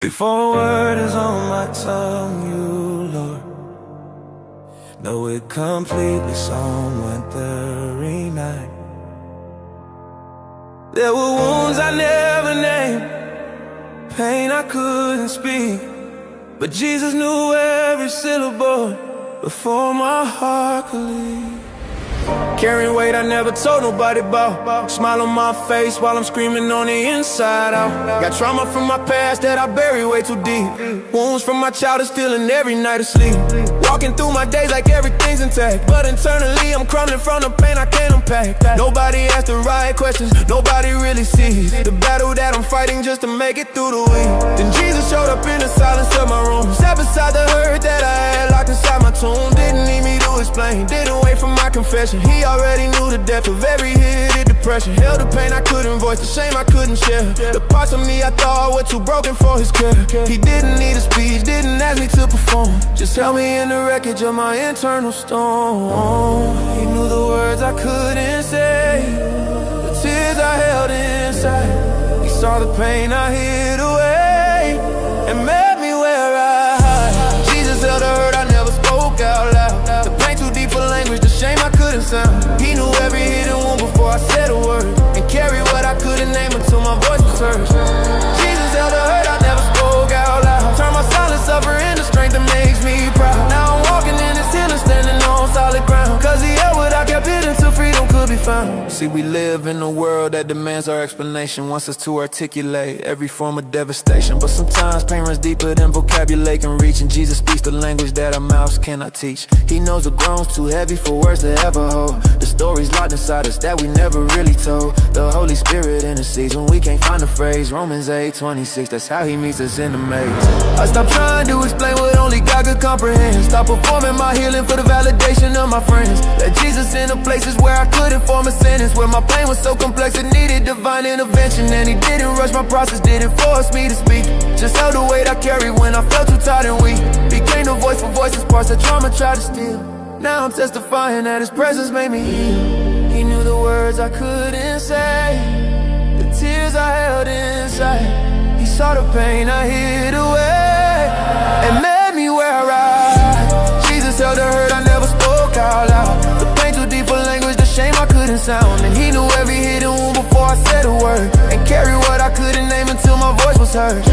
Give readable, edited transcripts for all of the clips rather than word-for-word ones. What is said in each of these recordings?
Before a word is on my tongue, you, Lord, know it completely. Psalm 139. There were wounds I never named, pain I couldn't speak, but Jesus knew every syllable before my heart could leave. Carrying weight I never told nobody about, smile on my face while I'm screaming on the inside out. Got trauma from my past that I bury way too deep, wounds from my childhood stealing every night of sleep. Walking through my days like everything's intact, but internally I'm crumbling from the pain I can't unpack. Nobody asks the right questions, nobody really sees the battle that I'm fighting just to make it through the week. Then Jesus showed up in the silence of my room, sat beside the hurt that I had locked inside my tomb. Didn't need me to explain, didn't wait for my confession. He already knew the depth of every hit of depression. Held the pain I couldn't voice, the shame I couldn't share, the parts of me I thought were too broken for his care. He didn't need a speech, didn't ask me to perform, just held me in the wreckage of my internal storm. He knew the words I couldn't say, the tears I held inside. He saw the pain I hid away and met me where I hide. Jesus held the hurt I never spoke out loud, the pain too deep for language, the shame I couldn't sound. He knew every hidden wound before I said a word, and carried what I couldn't name until my voice was heard. Jesus held the hurt I never spoke out loud, turned my silent suffering into strength that makes me proud. Now I'm walking in this hill and standing on solid ground, cause he held what I kept hidden till freedom could be found. See, we live in a world that demands our explanation, wants us to articulate every form of devastation. But sometimes pain runs deeper than vocabulary can reach, and Jesus speaks the language that our mouths cannot teach. He knows the groan's too heavy for words to ever hold, the stories locked inside us that we never really told. The Holy Spirit intercedes when we can't find a phrase. Romans 8:26, that's how he meets us in the maze. I stopped trying to explain what only God could comprehend, stop performing my healing for the validation of my friends. Let Jesus in the places where I couldn't form a sentence, where my pain was so complex it needed divine intervention. And he didn't rush my process, didn't force me to speak, just held the weight I carried when I felt too tired and weak. Became the voice for voices, parts that trauma tried to steal. Now I'm testifying that his presence made me heal. He knew the words I couldn't say, the tears I held inside. He saw the pain I hid away and met me where I. Jesus held the hurt I never spoke out loud, the pain too deep for language, the shame I couldn't sound. And he knew every hidden wound before I said a word, and carried what I couldn't name until my voice was heard.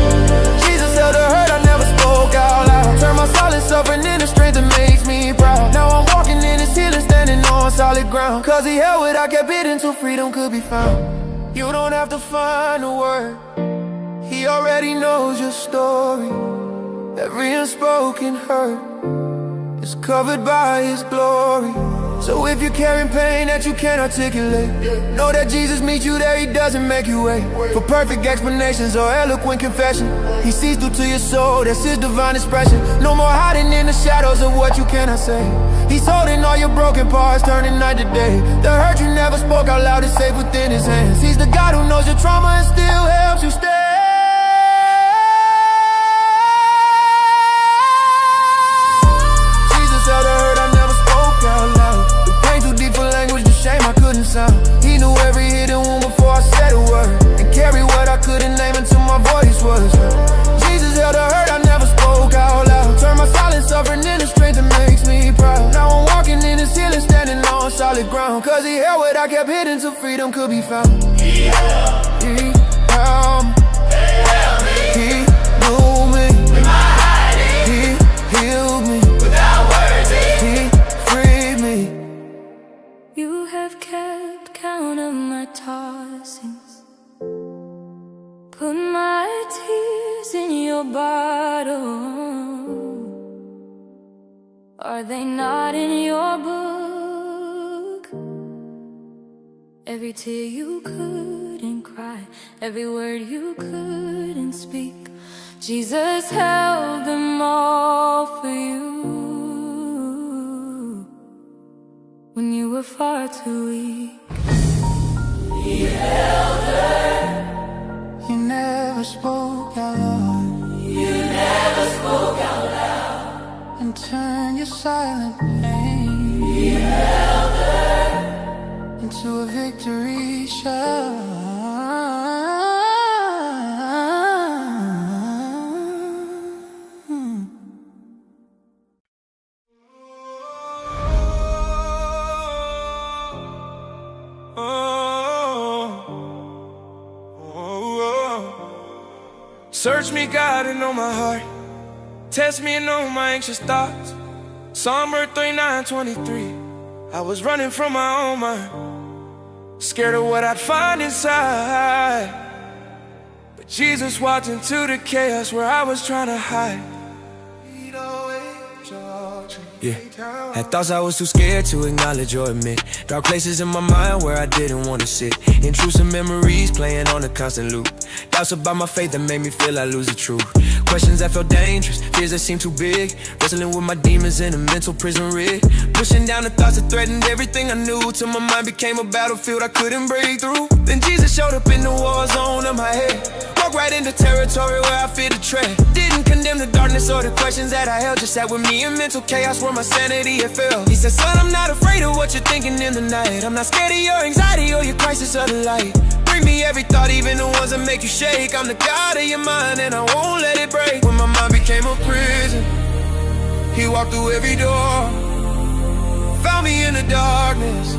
Jesus held the hurt I never spoke out loud, turned my silent suffering into strength that makes me proud. Now I'm walking in his healing, standing on solid ground, cause he held what I kept hidden till freedom could be found. You don't have to find a word, he already knows your story. Every unspoken hurt is covered by his glory. So if you're carrying pain that you can't articulate, know that Jesus meets you there, he doesn't make you wait for perfect explanations or eloquent confession. He sees through to your soul, that's his divine expression. No more hiding in the shadows of what you cannot say. He's holding all your broken parts, turning night to day. The hurt you never spoke out loud is safe within his hands. He's the God who knows your trauma and still helps you stay. I couldn't sound. He knew every hidden wound before I said a word, and carried what I couldn't name until my voice was heard. Jesus held the hurt I never spoke out loud, turned my silent suffering into strength that makes me proud. Now I'm walking in his healing, standing on solid ground, cause he held what I kept hidden till freedom could be found. He held me, he held me, he knew me in my hiding, he healed me without words, he freed me. You have kept count of my tossings, put my tears in your bottle. Are they not in your book? Every tear you couldn't cry, every word you couldn't speak, Jesus held them all for you when you were far too weak. He held her. You never spoke out loud. You never spoke out loud, and turned your silent pain. He held her into a victory shout. Search me, God, and know my heart. Test me and know my anxious thoughts. Psalm 39:23. I was running from my own mind, scared of what I'd find inside. But Jesus walked into the chaos where I was trying to hide. Yeah, had thoughts I was too scared to acknowledge or admit. Dark places in my mind where I didn't want to sit. Intrusive memories playing on a constant loop. Doubts about my faith that made me feel I lose the truth. Questions that felt dangerous, fears that seemed too big. Wrestling with my demons in a mental prison rig. Pushing down the thoughts that threatened everything I knew, till my mind became a battlefield I couldn't break through. Then Jesus showed up in the war zone of my head. Walked right into territory where I feared to tread. Didn't condemn the darkness or the questions that I held. Just sat with me in mental chaos where my sanity had failed. He said, son, I'm not afraid of what you're thinking in the night. I'm not scared of your anxiety or your crisis of the light. Bring me every thought, even the ones that make you shake. I'm the God of your mind and I won't let it break. When my mind became a prison, He walked through every door. Found me in the darkness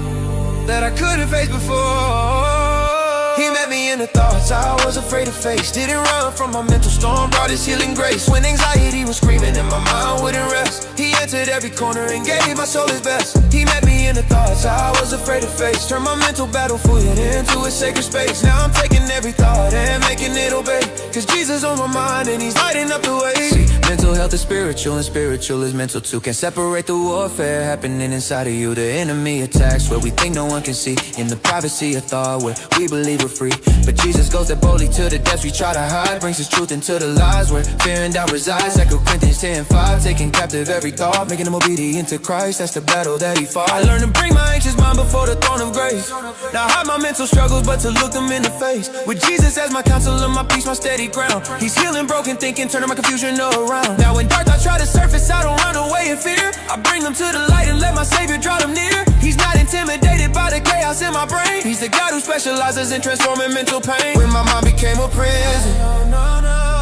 that I couldn't face before. He met me in the thoughts I was afraid to face. Didn't run from my mental storm, brought His healing grace. When anxiety was screaming and my mind wouldn't rest, He entered every corner and gave my soul His best. He met me in the thoughts I was afraid to face. Turned my mental battlefield into a sacred space. Now I'm taking every thought and making it obey, cause Jesus on my mind and He's lighting up the way. See, mental health is spiritual and spiritual is mental too. Can't separate the warfare happening inside of you. The enemy attacks where we think no one can see. In the privacy of thought where we believe we're free. But Jesus goes that boldly to the depths we try to hide. Brings His truth into the lies where fear and doubt resides. 2 Corinthians 10:5. Taking captive every thought, making them obedient to Christ. That's the battle that He fought. I learned to bring my anxious mind before the throne of grace. Now hide my mental struggles but to look them in the face. With Jesus as my counselor, my peace, my steady ground. He's healing broken thinking, turning my confusion around. Now when dark thoughts try to surface, I don't run away in fear. I bring them to the light and let my Savior draw them near. He's not intimidated by the chaos in my brain. He's the God who specializes in transforming mental pain. When my mind became a prison,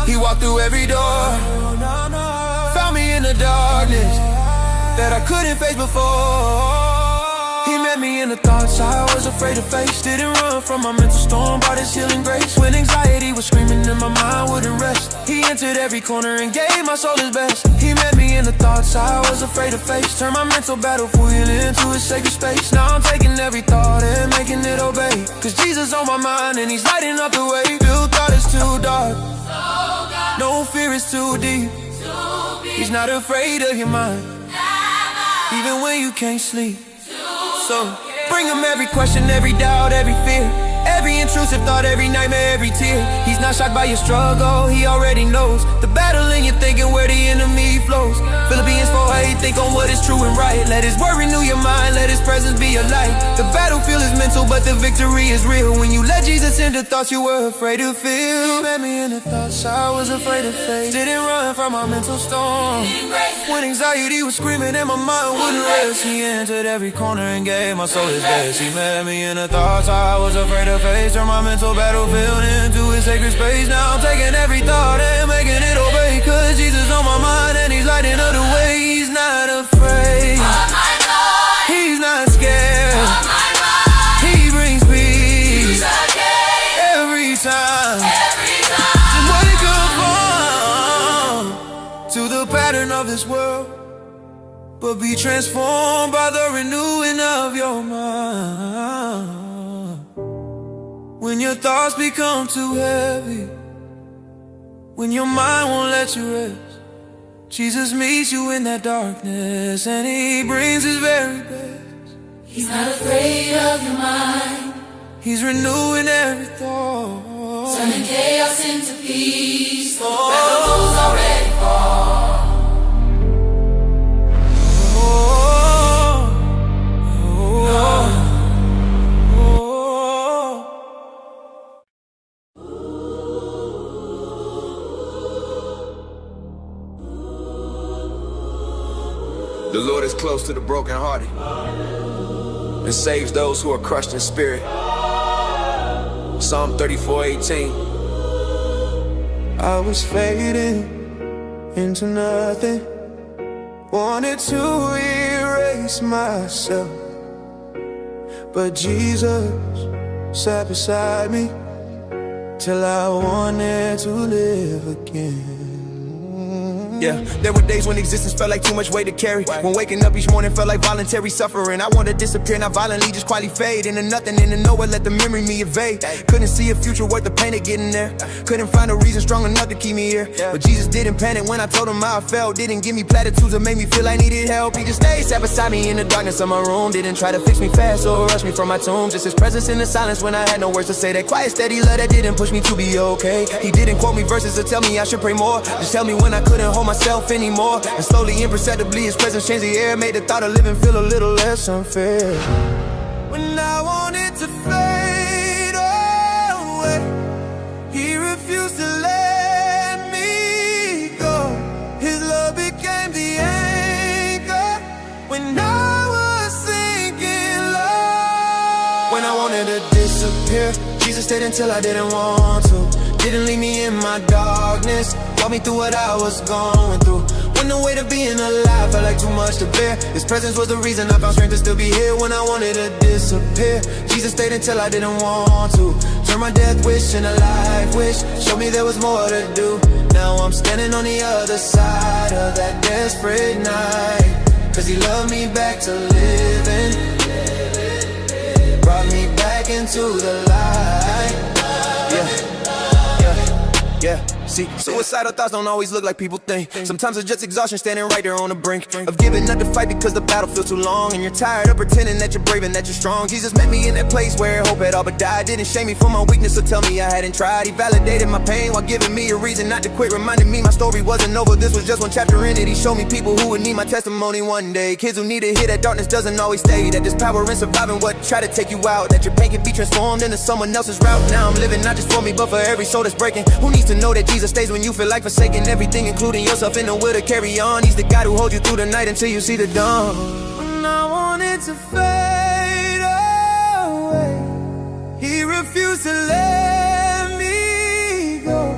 He walked through every door. Found me in the darkness that I couldn't face before. He met me in the thoughts I was afraid to face. Didn't run from my mental storm, brought His healing grace. When anxiety was screaming and my mind wouldn't rest, He entered every corner and gave my soul His best. He met me in the thoughts I was afraid to face. Turned my mental battlefield into a sacred space. Now I'm taking every thought and making it obey, cause Jesus on my mind and He's lighting up the way. Still thought it's too dark, no fear is too deep. He's not afraid of your mind, even when you can't sleep. So bring Him every question, every doubt, every fear, every intrusive thought, every nightmare, every tear. He's not shocked by your struggle, He already knows the battle in your thinking where the enemy flows. Philippians 4:8, think on what is true and right. Let His word renew your mind, let His presence be your light. The battlefield is mental, but the victory is real. When you let Jesus into thoughts you were afraid to feel. He met me in the thoughts I was afraid to face. Didn't run from my mental storm. When anxiety was screaming and my mind wouldn't rest, He entered every corner and gave my soul His best. He met me in the thoughts I was afraid to face. Turned my mental battlefield into a sacred space. Now I'm taking every thought and making it obey, cause Jesus on my mind and He's lighting up the way. He's not afraid, He's not scared. He brings peace every time. Just wake up to the pattern of this world, but be transformed by the renewing of your mind. When your thoughts become too heavy, when your mind won't let you rest, Jesus meets you in that darkness and He brings His very best. He's not afraid of your mind, He's renewing every thought, turning chaos into peace. The battle's already fought. The Lord is close to the brokenhearted and saves those who are crushed in spirit. Psalm 34:18. I was fading into nothing, wanted to erase myself, but Jesus sat beside me, till I wanted to live again. Yeah, there were days when existence felt like too much weight to carry. When waking up each morning felt like voluntary suffering. I wanted to disappear, not violently, just quietly fade into nothing, into nowhere, let the memory me evade. Couldn't see a future worth the pain of getting there. Couldn't find a reason strong enough to keep me here. But Jesus didn't panic when I told him how I felt. Didn't give me platitudes that made me feel I needed help. He just stayed, sat beside me in the darkness of my room. Didn't try to fix me fast or rush me from my tomb. Just his presence in the silence when I had no words to say. That quiet, steady love that didn't push me to be okay. He didn't quote me verses to tell me I should pray more. Just tell me when I couldn't hold myself anymore. And slowly, imperceptibly, his presence changed the air. Made the thought of living feel a little less unfair. When I wanted to fade away, he refused to let me go. His love became the anchor when I was sinking low. When I wanted to disappear, Jesus stayed until I didn't want to. Didn't leave me in my darkness, walked me through what I was going through. When the weight of being alive felt like too much to bear, his presence was the reason I found strength to still be here. When I wanted to disappear, Jesus stayed until I didn't want to. Turned my death wish into life wish, showed me there was more to do. Now I'm standing on the other side of that desperate night, cause he loved me back to living, brought me back into the light. Yeah, see, suicidal thoughts don't always look like people think. Sometimes it's just exhaustion standing right there on the brink of giving up the fight because the battle feels too long, and you're tired of pretending that you're brave and that you're strong. Jesus met me in that place where hope had all but died. Didn't shame me for my weakness or tell me I hadn't tried. He validated my pain while giving me a reason not to quit, reminding me my story wasn't over, this was just one chapter in it. He showed me people who would need my testimony one day. Kids who need to hear that darkness doesn't always stay, that there's power in surviving what try to take you out, that your pain can be transformed into someone else's route. Now I'm living not just for me but for every soul that's breaking, who needs to know that Jesus stays when you feel like forsaking everything, including yourself, in the will to carry on. He's the God who holds you through the night until you see the dawn. When I wanted to fade away, he refused to let me go.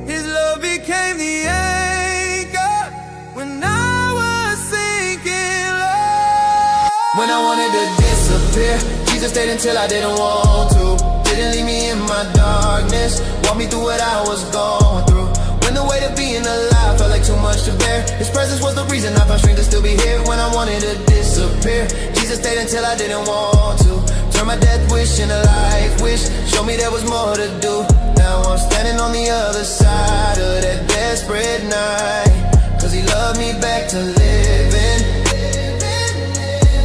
His love became the anchor when I was sinking low. When I wanted to disappear, Jesus stayed until I didn't want to. Didn't leave me in my darkness, walked me through what I was going through. When the weight of being alive felt like too much to bear, his presence was the reason I found strength to still be here. When I wanted to disappear, Jesus stayed until I didn't want to. Turned my death wish into life wish, showed me there was more to do. Now I'm standing on the other side of that desperate night, cause he loved me back to living,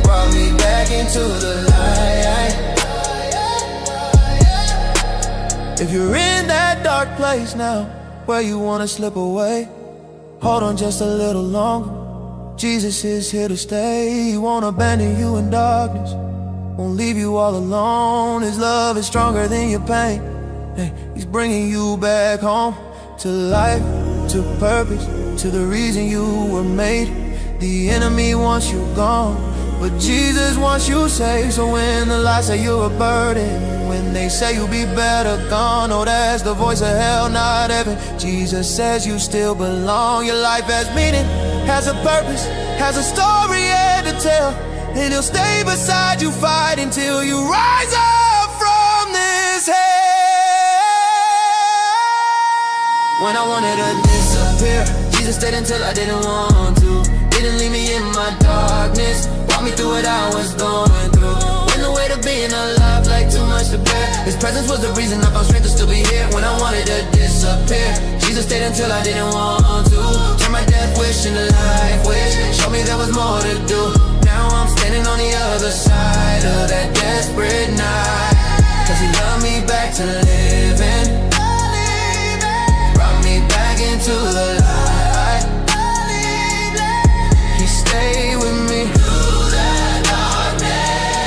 brought me back into the light. If you're in that dark place now, where you wanna slip away, hold on just a little longer. Jesus is here to stay. He won't abandon you in darkness, won't leave you all alone. His love is stronger than your pain. Hey, he's bringing you back home, to life, to purpose, to the reason you were made. The enemy wants you gone, but Jesus wants you safe. So when the lies say you're a burden, when they say you'll be better gone, oh, that's the voice of hell, not heaven. Jesus says you still belong. Your life has meaning, has a purpose, has a story yet to tell, and he'll stay beside you, fight until you rise up from this hell. When I wanted to disappear, Jesus stayed until I didn't want to. Didn't leave me in my darkness, walked me through what I was going through. When the weight of being alive like too much to bear, his presence was the reason I found strength to still be here. When I wanted to disappear, Jesus stayed until I didn't want to. Turned my death wish into life wish, showed me there was more to do. Now I'm standing on the other side of that desperate night, cause he loved me back to living, brought me back into the light. He stayed with me through the darkness,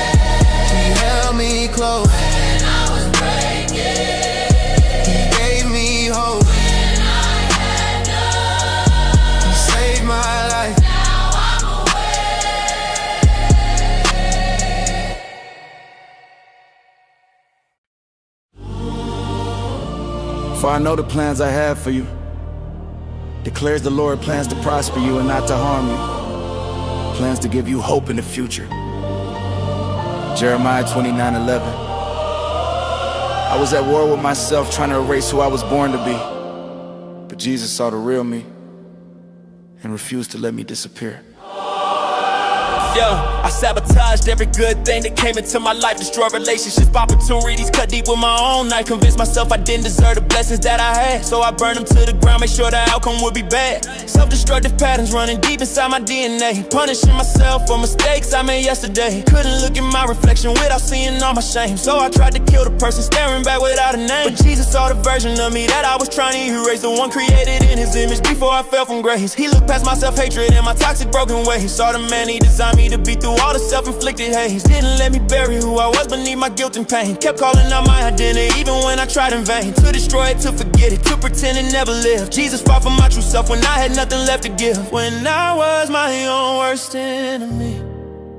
he held me close when I was breaking, he gave me hope when I had none, he saved my life, now I'm away. For I know the plans I have for you, declares the Lord, plans to prosper you and not to harm you, plans to give you hope in the future. Jeremiah 29:11. I was at war with myself, trying to erase who I was born to be. But Jesus saw the real me and refused to let me disappear. Yo, I sabotaged every good thing that came into my life. Destroyed relationships, opportunities, cut deep with my own knife. Convinced myself I didn't deserve the blessings that I had, so I burned them to the ground, made sure the outcome would be bad. Self-destructive patterns running deep inside my DNA. Punishing myself for mistakes I made yesterday. Couldn't look at my reflection without seeing all my shame, so I tried to kill the person staring back without a name. But Jesus saw the version of me that I was trying to erase, the one created in his image before I fell from grace. He looked past my self-hatred and my toxic broken ways. Saw the man he designed me to be through all the self-inflicted haze. Didn't let me bury who I was beneath my guilt and pain. Kept calling out my identity even when I tried in vain. To destroy it, to forget it, to pretend it never lived. Jesus fought for my true self when I had nothing left to give. When I was my own worst enemy,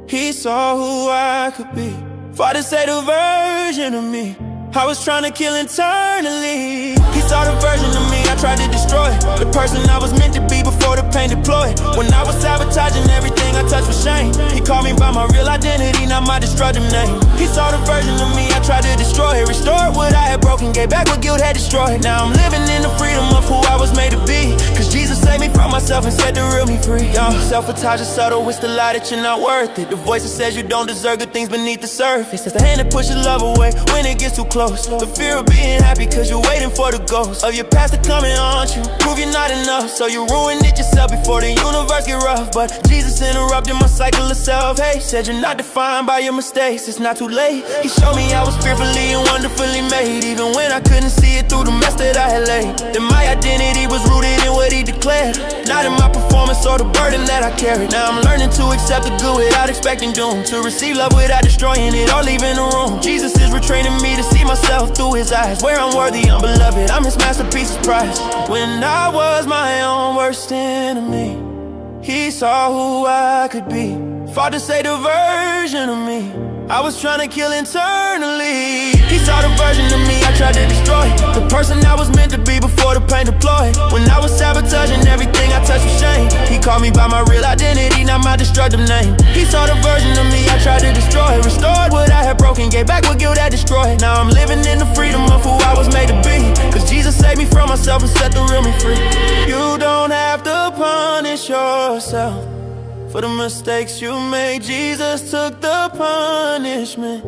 he saw who I could be. Fought to say the version of me I was trying to kill internally. He saw the version of me I tried to destroy, the person I was meant to be before the pain deployed. When I was sabotaging everything I touched with shame, he called me by my real identity, not my destructive name. He saw the version of me I tried to destroy, restored what I had broken, gave back what guilt had destroyed. Now I'm living in the freedom of who I was made to be, cause Jesus saved me from myself and set the real me free. Self-sabotage is subtle, it's the lie that you're not worth it. The voice that says you don't deserve good things beneath the surface. It's the hand that pushes love away when it gets too close. The fear of being happy cause you're waiting for the ghost of your past to come and haunt you. Prove you're not enough, so you ruin it yourself before the universe get rough. But Jesus interrupted my cycle of self-hate. Said you're not defined by your mistakes, it's not too late. He showed me I was fearfully and wonderfully made, even when I couldn't see it through the mess that I had laid. That my identity was rooted in what he declared, not in my performance or the burden that I carried. Now I'm learning to accept the good without expecting doom, to receive love without destroying it or leaving the room. Jesus is retraining me to see myself through his eyes, where I'm worthy, I'm beloved, I'm his masterpiece's prize. When I was my own worst enemy, he saw who I could be. Fought to say the version of me I was trying to kill internally. He saw the version of me I tried to destroy, the person I was meant to be before the pain deployed. When I was sabotaging everything I touched with shame, he called me by my real identity, not my destructive name. He saw the version of me I tried to destroy, restored what I had broken, gave back what guilt had destroyed. Now I'm living in the freedom of who I was made to be, cause Jesus saved me from myself and set the real me free. You don't have to punish yourself for the mistakes you made. Jesus took the punishment.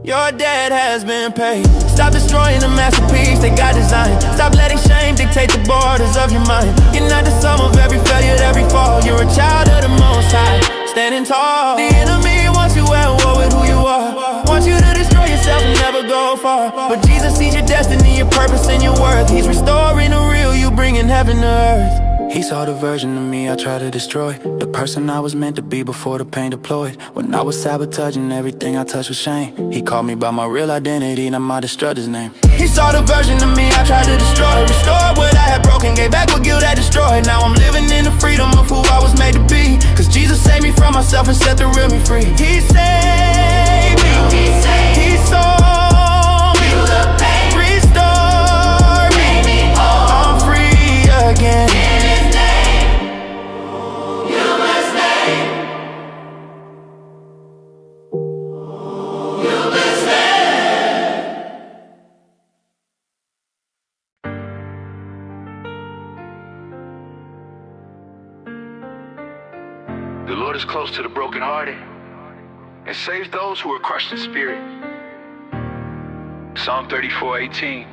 Your debt has been paid. Stop destroying the masterpiece that God designed. Stop letting shame dictate the borders of your mind. You're not the sum of every failure, every fall. You're a child of the Most High, standing tall. The enemy wants you at war with who you are, wants you to destroy yourself and never go far. But Jesus sees your destiny, your purpose, and your worth. He's restoring the real you, bringing heaven to earth. He saw the version of me I tried to destroy, the person I was meant to be before the pain deployed. When I was sabotaging everything I touched with shame, he called me by my real identity, not my destructive name. He saw the version of me I tried to destroy, restored what I had broken, gave back what guilt had destroyed. Now I'm living in the freedom of who I was made to be, cause Jesus saved me from myself and set the real me free. He saved me, he saw me, restored me, I'm free again. The Lord is close to the brokenhearted and saves those who are crushed in spirit. Psalm 34:18.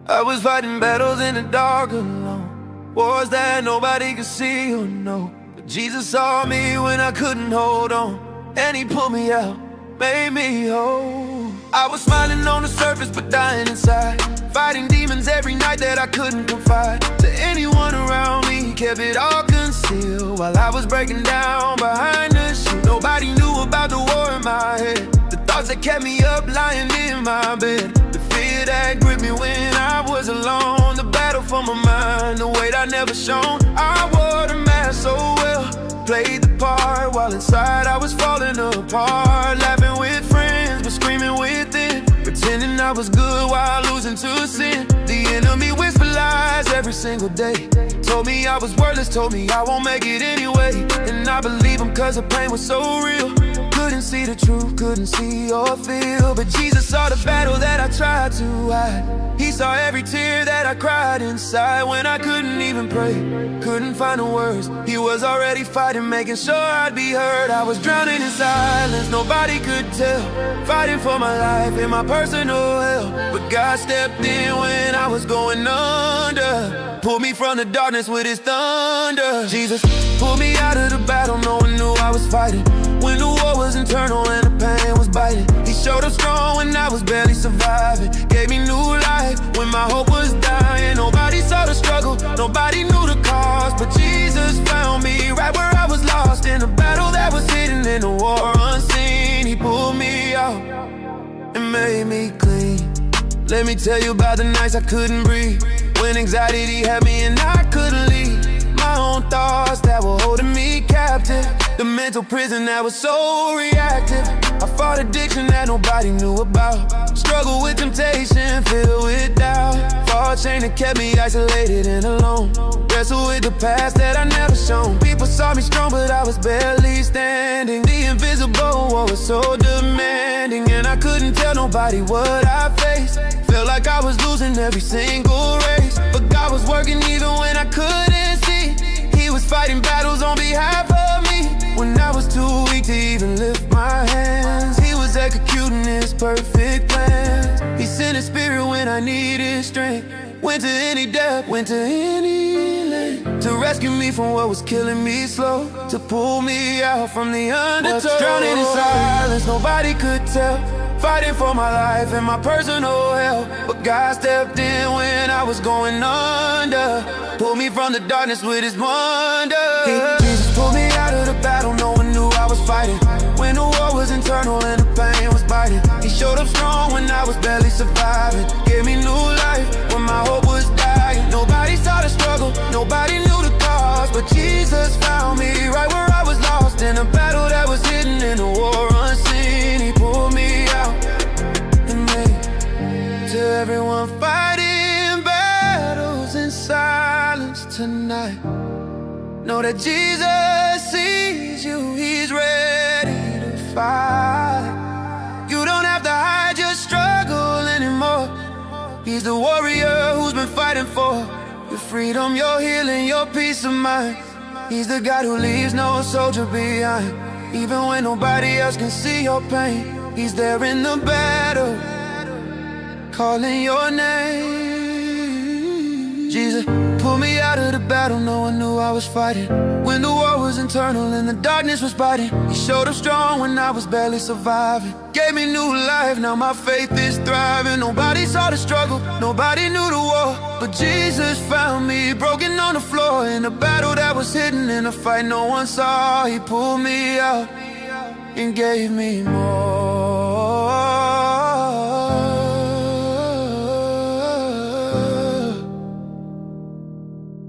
I was fighting battles in the dark alone, wars that nobody could see or know. But Jesus saw me when I couldn't hold on, and he pulled me out, made me whole. I was smiling on the surface but dying inside, fighting demons every night that I couldn't confide to anyone around me. Kept it all concealed while I was breaking down behind the shield. Nobody knew about the war in my head, the thoughts that kept me up lying in my bed, the fear that gripped me when I was alone, the battle for my mind, the weight I never shown. I wore the mask so well, played the part while inside I was falling apart, laughing with friends but screaming within, pretending I was good while losing to sin. The enemy whispered lies every single day, Told me I was worthless, told me I won't make it anyway. And I believe him cause the pain was so real. Couldn't see the truth, couldn't see or feel. But Jesus saw the battle that I tried to hide. He saw every tear that I cried inside. When I couldn't even pray, couldn't find the words, he was already fighting, making sure I'd be heard. I was drowning in silence, nobody could tell, fighting for my life in my personal hell. But God stepped in when I was going under, pulled me from the darkness with his thunder. Jesus pulled me out of the battle, no one knew I was fighting. When the war was internal and the pain was biting, he showed up strong when I was barely surviving. Gave me new life when my hope was dying. Nobody saw the struggle, nobody knew the cause, but Jesus found me right where I was lost. In a battle that was hidden, in a war unseen, he pulled me out and made me clean. Let me tell you about the nights I couldn't breathe, when anxiety had me and I couldn't leave. My own thoughts that were holding me captive, the mental prison that was so reactive. I fought addiction that nobody knew about, struggled with temptation filled with doubt. Fought shame that kept me isolated and alone, wrestled with the past that I never shown. People saw me strong but I was barely standing. The invisible war was so demanding, and I couldn't tell nobody what I faced. Felt like I was losing every single race, but God was working even when I couldn't see. He was fighting battles on behalf of me when I was too weak to even lift my hands. He was executing his perfect plans. He sent his spirit when I needed strength, went to any depth, went to any length, to rescue me from what was killing me slow, to pull me out from the undertow. Drowning in silence, nobody could tell, fighting for my life and my personal hell. But God stepped in when I was going under, pulled me from the darkness with his wonder. Jesus pulled me out of the battle, no one knew I was fighting. When the war was internal and the pain was biting, he showed up strong when I was barely surviving. Gave me new life when my hope was dying. Nobody saw the struggle, nobody knew the cause, but Jesus found me right where I was lost. In a battle that was hidden, in a war unseen, he pulled me out and made. To everyone fighting battles in silence tonight, know that Jesus sees you, he's ready to fight. You don't have to hide your struggle anymore. He's the warrior who's been fighting for your freedom, your healing, your peace of mind. He's the God who leaves no soldier behind. Even when nobody else can see your pain, he's there in the battle, calling your name. Jesus pulled me out of the battle, no one knew I was fighting. When the war was internal and the darkness was biting, he showed up strong when I was barely surviving. Gave me new life, now my faith is thriving. Nobody saw the struggle, nobody knew the war, but Jesus found me broken on the floor. In a battle that was hidden, in a fight no one saw, he pulled me out and gave me more.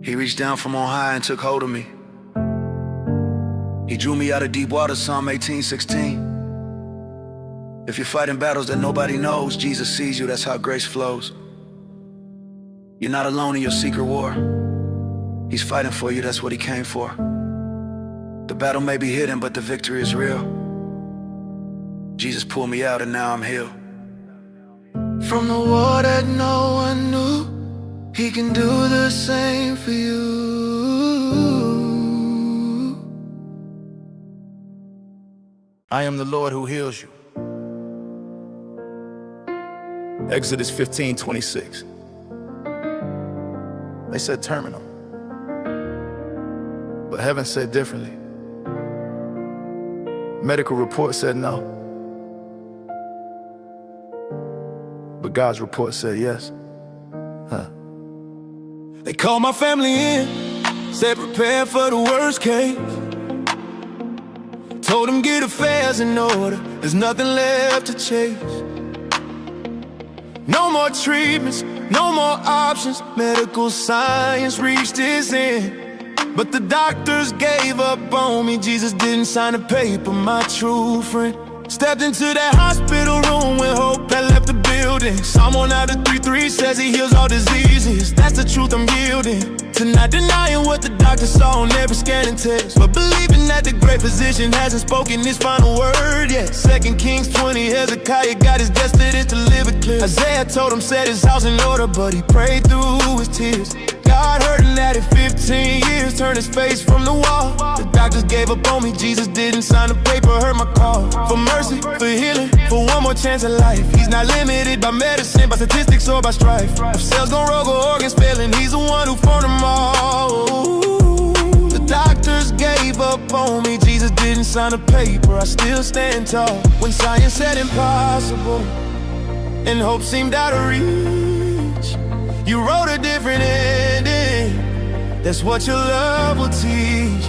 He reached down from on high and took hold of me. He drew me out of deep water, Psalm 18:16. If you're fighting battles that nobody knows, Jesus sees you, that's how grace flows. You're not alone in your secret war. He's fighting for you, that's what he came for. The battle may be hidden, but the victory is real. Jesus pulled me out and now I'm healed. From the war that no one knew, he can do the same for you. I am the Lord who heals you. Exodus 15:26. They said terminal, but heaven said differently. Medical report said no, but God's report said yes. They called my family in, said prepare for the worst case. Told them get affairs in order, there's nothing left to chase. No more treatments, no more options. Medical science reached its end, but the doctors gave up on me. Jesus didn't sign the paper, my true friend. Stepped into that hospital room when hope had left the building. building. Psalm 1 out of 3:3 says he heals all diseases. That's the truth I'm yielding to, not denying what the doctor saw on every scanning test, but believing that the great physician hasn't spoken his final word yet. 2 Kings 20, Hezekiah got his death slit to live it clear. Isaiah told him set his house in order, but he prayed through his tears. God heard him that at 15 years, turned his face from the wall. The doctors gave up on me, Jesus didn't sign the paper, heard my call. For mercy, for healing, for one more chance at life. He's not limited by medicine, by statistics, or by strife. If cells gone rogue or organs failing, he's the one who formed them all. The doctors gave up on me, Jesus didn't sign the paper, I still stand tall. When science said impossible, and hope seemed out of reach, you wrote a different ending. That's what your love will teach.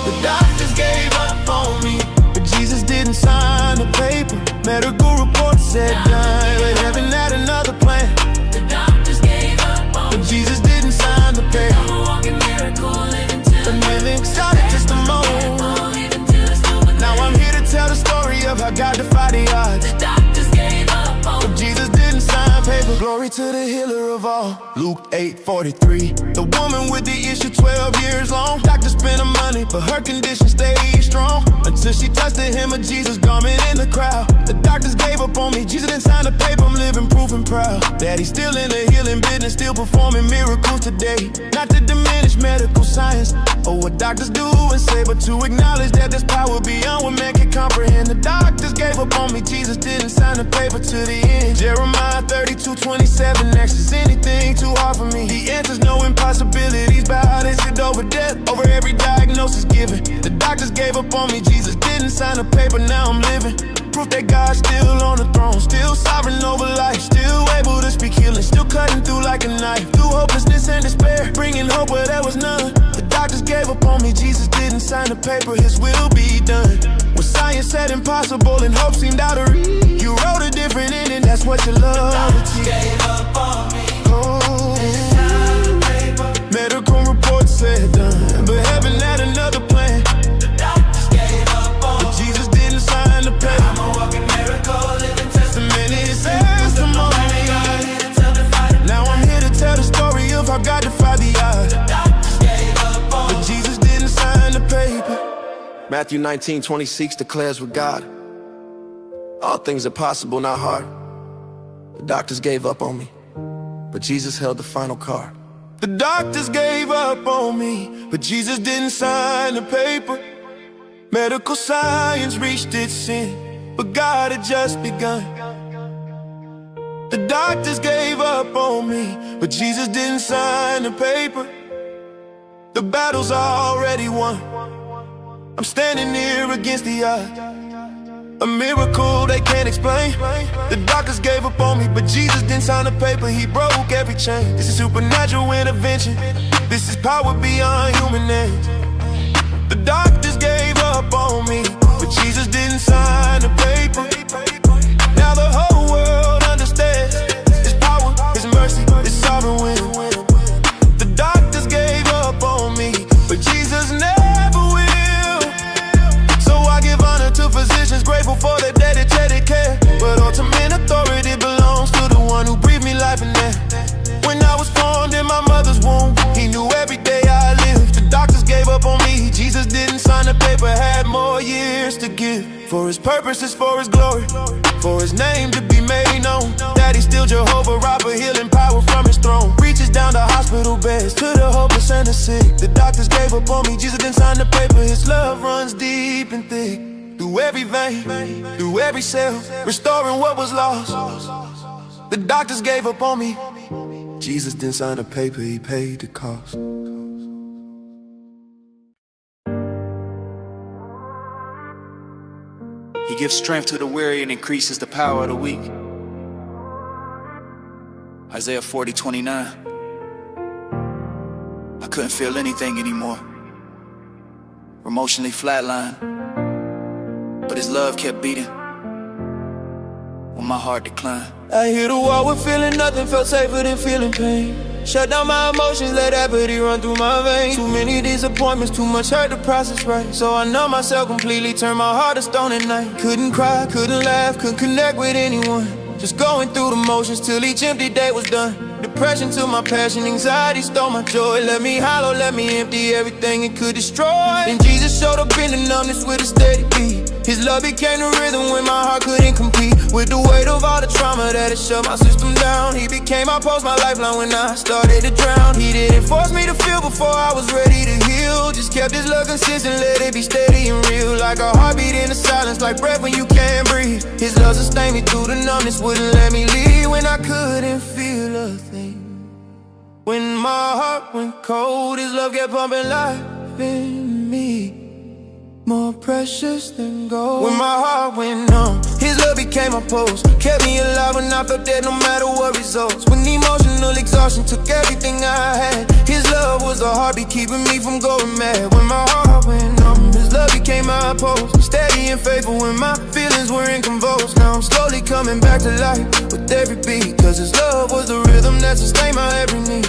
The doctors gave up on me, but Jesus didn't sign the paper. Medical report said done, but heaven had another plan. The doctors gave up on me, but Jesus didn't sign the paper. I'm a walking miracle, living till The living started just a moment. living till it's over. Now I'm here to tell the story of how God defied the odds. The doctors gave up on But me. Jesus didn't sign paper. Glory to the healer of all. Luke 8:43. The woman with the issue 12 years long. Doctor spent her money, but her condition stayed strong until she touched the hem of Jesus' garment in the crowd. The doctors gave up on me, Jesus didn't sign the paper. I'm living proof and proud that he's still in the healing business, still performing miracles today. Not to diminish medical science or what doctors do and say, but to acknowledge that there's power beyond what man can comprehend. The doctors gave up on me, Jesus didn't sign the paper to the end. Jeremiah 32:27, next is anything too hard for me? The answer's no impossibilities, bow and sit over death, over every diagnosis given. The doctors gave up on me, Jesus didn't sign the paper, now I'm living proof that God's still on the throne, still sovereign over life, still able to speak healing, still cutting through like a knife, through hopelessness and despair, bringing hope where there was none. The doctors gave up on me, Jesus didn't sign the paper, his will be done. When science said impossible and hope seemed out of reach, you wrote a different ending, that's what your love will teach. Gave up on me. Oh, Sign the paper. medical reports said done, but heaven had another plan. The doctors gave up on me. Jesus didn't sign the paper. I'm a walking miracle, living testimony. Testimony. Now I'm here to tell the story of how God defied the odds. Doctors gave up on me. But Jesus didn't sign the paper. Matthew 19:26 declares with God, all things are possible, not hard. The doctors gave up on me, but Jesus held the final card. The doctors gave up on me, but Jesus didn't sign the paper. Medical science reached its end, but God had just begun. The doctors gave up on me, but Jesus didn't sign the paper. The battle's already won, I'm standing here against the odds. A miracle they can't explain. The doctors gave up on me, but Jesus didn't sign the paper. He broke every chain. This is supernatural intervention. This is power beyond human names. The doctors gave up on me, but Jesus didn't sign the paper. Now the whole world understands His power, His mercy, His sovereign will. The doctors gave up on me, but Jesus never will. So I give honor to physicians, grateful for their dedicated care. But ultimate authority belongs to the one who breathed me life in there. When I was formed in my mother's womb, He knew every day I lived. The doctors gave up on me, Jesus didn't sign the paper, had more years to give. For His purposes, for His glory, for His name to be made known, that He's still Jehovah Rapha, healing power from His throne. Reaches down to hospital beds, to the hopeless and the sick. The doctors gave up on me, Jesus didn't sign the paper. His love runs deep and thick, through every vein, through every cell, restoring what was lost. The doctors gave up on me, Jesus didn't sign the paper, He paid the cost. He gives strength to the weary and increases the power of the weak. Isaiah 40:29. I couldn't feel anything anymore. Emotionally flatlined, but His love kept beating when my heart declined. I hit a wall with feeling nothing, felt safer than feeling pain. Shut down my emotions, let apathy run through my veins. Too many disappointments, too much hurt to process right. So I numb myself completely, turned my heart to stone at night. Couldn't cry, couldn't laugh, couldn't connect with anyone. just going through the motions till each empty day was done. Depression took my passion, anxiety stole my joy. Let me hollow, let me empty everything it could destroy. Then Jesus showed up in the numbness with a steady beat. His love became the rhythm when my heart couldn't compete with the weight of all the trauma that had shut my system down. He became my post, my lifeline when I started to drown. He didn't force me to feel before I was ready to heal. Just kept his love consistent, let it be steady and real. Like a heartbeat in the silence, like breath when you can't breathe. His love sustained me through the numbness, wouldn't let me leave when I couldn't feel a thing. When my heart went cold, his love kept pumping life in me, more precious than gold. When my heart went numb, his love became my pulse, kept me alive when I felt dead no matter what results. When emotional exhaustion took everything I had, his love was the heartbeat keeping me from going mad. When my heart went numb, his love became my pulse, steady and faithful when my feelings were in convulsed. Now I'm slowly coming back to life with every beat, cause his love was the rhythm that sustained my every need.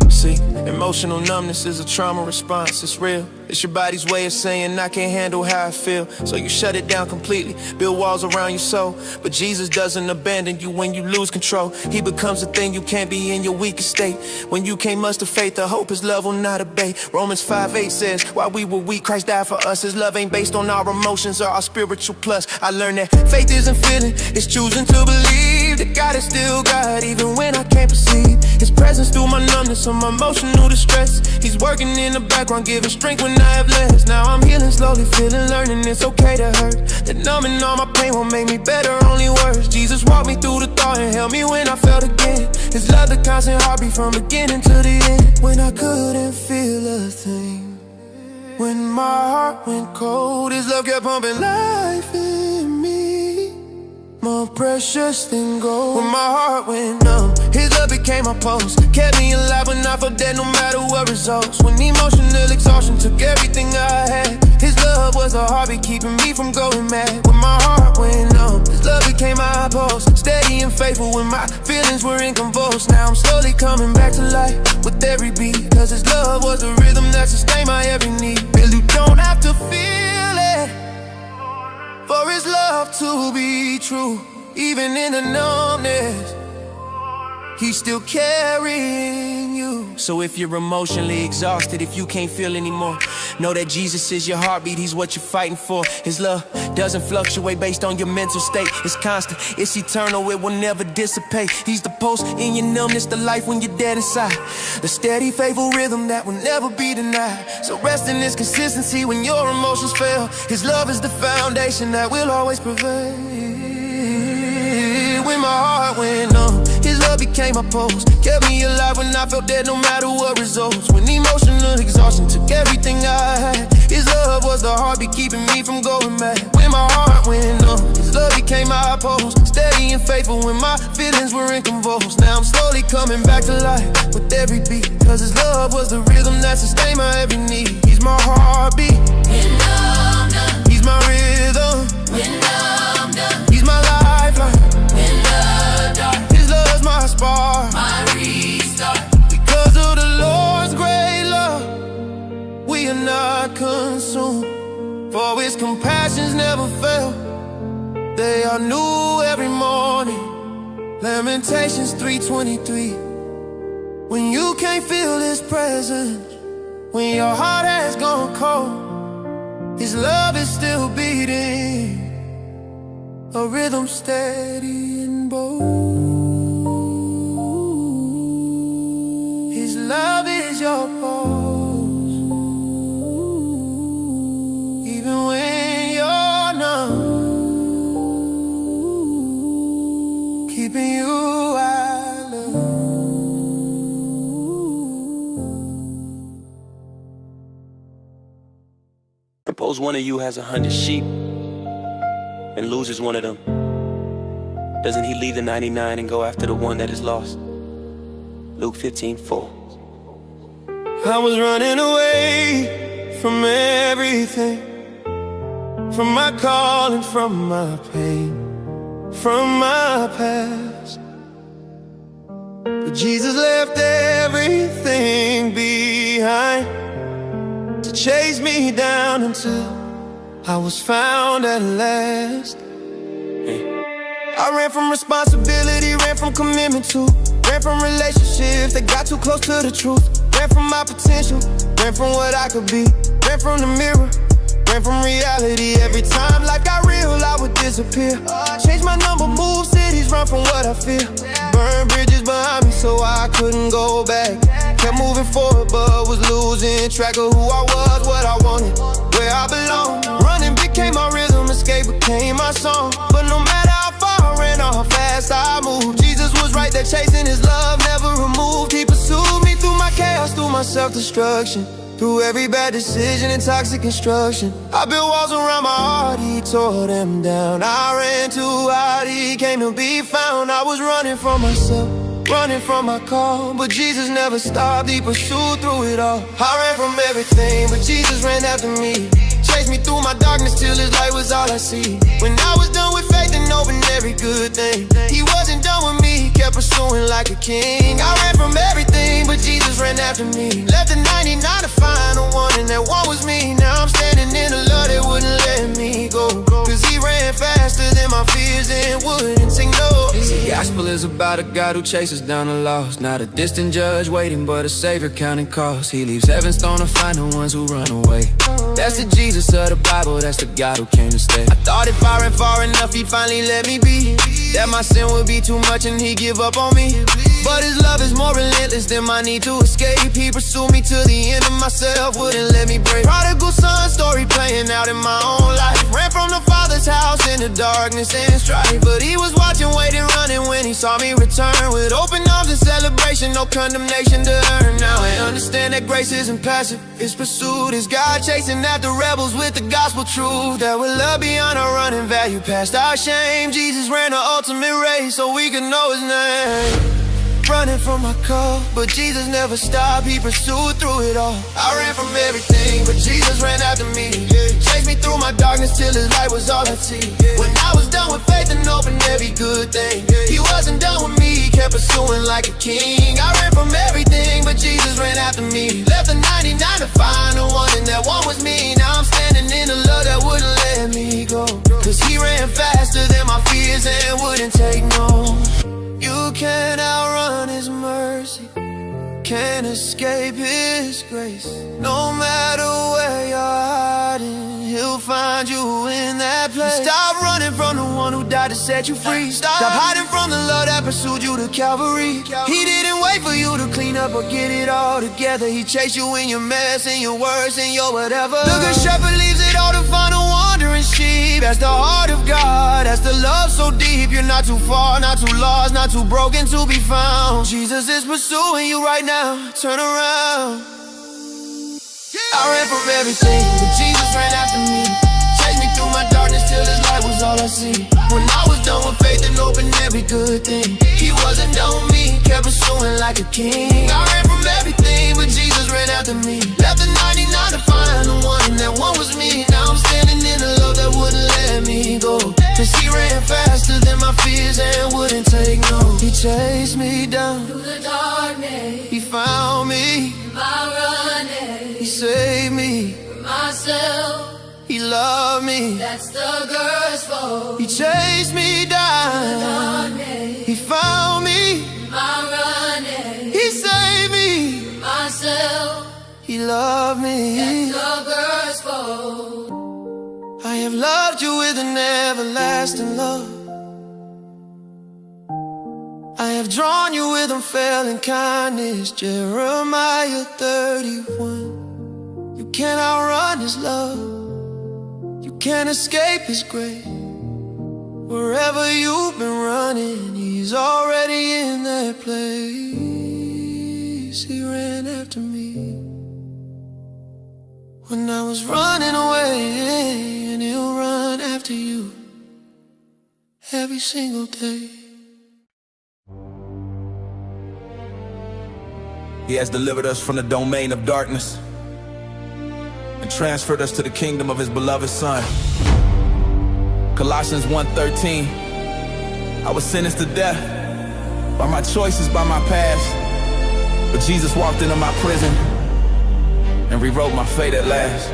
See, emotional numbness is a trauma response, it's real. It's your body's way of saying I can't handle how I feel. So you shut it down completely, build walls around your soul. But Jesus doesn't abandon you when you lose control. He becomes the thing you can't be in your weakest state. When you can't muster faith, the hope his love will not abate. Romans 5:8 says, while we were weak, Christ died for us. His love ain't based on our emotions or our spiritual plus. I learned that faith isn't feeling, it's choosing to believe that God is still God, even when I can't perceive his presence through my numbness or my emotional distress. He's working in the background, giving strength when I have less. Now I'm healing slowly, feeling, learning it's okay to hurt. That numbing all my pain won't make me better, only worse. Jesus walked me through the thought and held me when I felt again. His love, the constant heartbeat from beginning to the end. When I couldn't feel a thing, when my heart went cold, his love kept pumping life in me, more precious than gold. When my heart went numb, his love became my pulse, kept me alive when I felt dead no matter what results. When emotional exhaustion took everything I had, his love was the heartbeat keeping me from going mad. When my heart went numb, his love became my pulse, steady and faithful when my feelings were in convulsed. Now I'm slowly coming back to life with every beat, cause his love was the rhythm that sustained my every need. Really, you don't have to feel it for his love to be true. Even in the numbness, he's still carrying you. So if you're emotionally exhausted, if you can't feel anymore, know that Jesus is your heartbeat, he's what you're fighting for. His love doesn't fluctuate based on your mental state. It's constant, it's eternal, it will never dissipate. He's the pulse in your numbness, the life when you're dead inside, the steady, faithful rhythm that will never be denied. So rest in his consistency when your emotions fail. His love is the foundation that will always prevail. When my heart went numb, his love became my pulse, kept me alive when I felt dead no matter what results. When emotional exhaustion took everything I had, his love was the heartbeat keeping me from going mad. When my heart went numb, his love became my pulse, steady and faithful when my feelings were in convulsed. Now I'm slowly coming back to life with every beat, cause his love was the rhythm that sustained my every need. He's my heartbeat, he's my rhythm, he's my lifeline, his love's my spark, my restart. because of the Lord's great love, we are not consumed. For his compassions never fail, they are new every morning. Lamentations 3:23. When you can't feel his presence, when your heart has gone cold, his love is still beating, a rhythm steady and bold. His love is your pulse, even when you're numb, keeping you I love. Suppose one of you has 100 sheep and loses one of them. Doesn't he leave the 99 and go after the one that is lost? Luke 15:4. I was running away from everything, from my calling, from my pain, from my past. But Jesus left everything behind to chase me down until I was found at last. I ran from responsibility, ran from commitment to, ran from relationships that got too close to the truth, ran from my potential, ran from what I could be, ran from the mirror, ran from reality. Every time life got real, I would disappear. Change my number, move cities, run from what I feel. Burn bridges behind me so I couldn't go back. Kept moving forward but was losing track of who I was, what I wanted, where I belong. Running became my rhythm, escape became my song. But no matter how far I ran or how fast I moved, Jesus was right there chasing his love, never removed. He pursued me through my chaos, through my self-destruction, through every bad decision and toxic instruction. I built walls around my heart, he tore them down. I ran too hard, he came to be found. I was running from myself, running from my call, but Jesus never stopped, he pursued through it all. I ran from everything, but Jesus ran after me. Chased me through my darkness till his light was all I see. When I was done with faith and opened every good thing, he wasn't done with me, he kept pursuing like a king. I ran from everything, but Jesus ran after me. Left the 99 to find the one, and that one was me. Now I'm standing in the love that wouldn't let me go, cause he ran faster than my fears and wouldn't say no. The gospel is about a God who chases down the lost, not a distant judge waiting, but a savior counting costs. He leaves heaven's throne to find the ones who run away. That's the Jesus of the Bible, that's the God who came to stay. I thought if I ran far enough, he'd finally let me be, that my sin would be too much and he'd give up on me. But his love is more relentless than my need to escape. He pursued me to the end of myself, wouldn't let me break. Prodigal son story playing out in my own life. Ran from the Father's house in the darkness and strife, but he was watching, waiting, running when he saw me return. With open arms and celebration, no condemnation to earn. Now I understand that grace isn't passive, it's pursued. It's God chasing after rebels with the gospel truth, that with love beyond our running value, past our shame. Jesus ran the ultimate race so we could know his name. Running from my call, but Jesus never stopped, he pursued through it all. I ran from everything, but Jesus ran after me. Chased me through my darkness till his light was all I see. When I was done with faith and opened every good thing, he wasn't done with me, he kept pursuing like a king. I ran from everything, but Jesus ran after me. Left the 99 to find the one, and that one was me. Now I'm standing in the love that wouldn't let me go, cause he ran faster than my fears and wouldn't take no. You can't outrun his mercy, can't escape his grace. No matter where you're hiding, he'll find you in that place. Stop running from the one who died to set you free. Stop hiding from the love that pursued you to Calvary. He didn't wait for you to clean up or get it all together. He chased you in your mess, in your worst, in your whatever. The good shepherd leaves it all to find a wandering sheep. That's the heart of God, that's the love so deep. You're not too far, not too lost, not too broken to be found. Jesus is pursuing you right now, turn around. I ran from everything, but Jesus ran after me. Chased me through my darkness till his light was all I see. When I was done with faith and opened every good thing, he wasn't done with me, kept pursuing like a king. I ran from everything, but Jesus ran after me. Left the 99 to find the one, and that one was me. Now I'm standing in the love that wouldn't let me go, cause he ran faster than my fears and wouldn't take no. He chased me down Through the darkness, he found me, my running, he saved me, myself, he loved me. that's the gospel. He chased me down, Darkness, he found me, my running, he saved me, myself, he loved me. that's the gospel. I have loved you with an everlasting love. I have drawn you with unfailing kindness. Jeremiah 31. You can't outrun his love, you can't escape his grace. Wherever you've been running, he's already in that place. He ran after me when I was running away, and he'll run after you every single day. He has delivered us from the domain of darkness and transferred us to the kingdom of his beloved Son. Colossians 1:13. I was sentenced to death by my choices, by my past, but Jesus walked into my prison and rewrote my fate at last.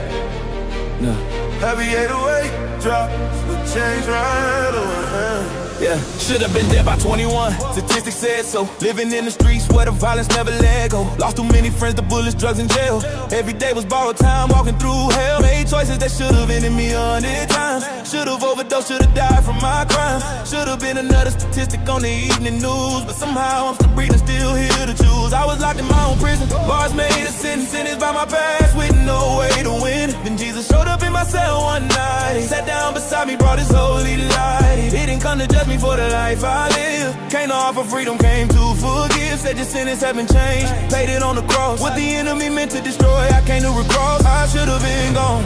Yeah. Heavy 808 drop, the change right away. Yeah, should've been dead by 21. Statistics said so. Living in the streets where the violence never let go. Lost too many friends to bullets, drugs, and jail. Every day was borrowed time, walking through hell. Made choices that should've ended me 100 times. Should've overdosed, should've died from my crime. Should've been another statistic on the evening news. But somehow I'm still breathing, still here to choose. I was locked in my own prison. Bars made a sentence, sentenced by my past with no way to win. Then Jesus showed up in my cell one night. Sat down beside me, brought his holy light. He didn't come to judge me for the life I live. Came to offer freedom, came to forgive. Said your sentence had been changed, paid it on the cross. What the enemy meant to destroy, I came to recross. I should've been gone,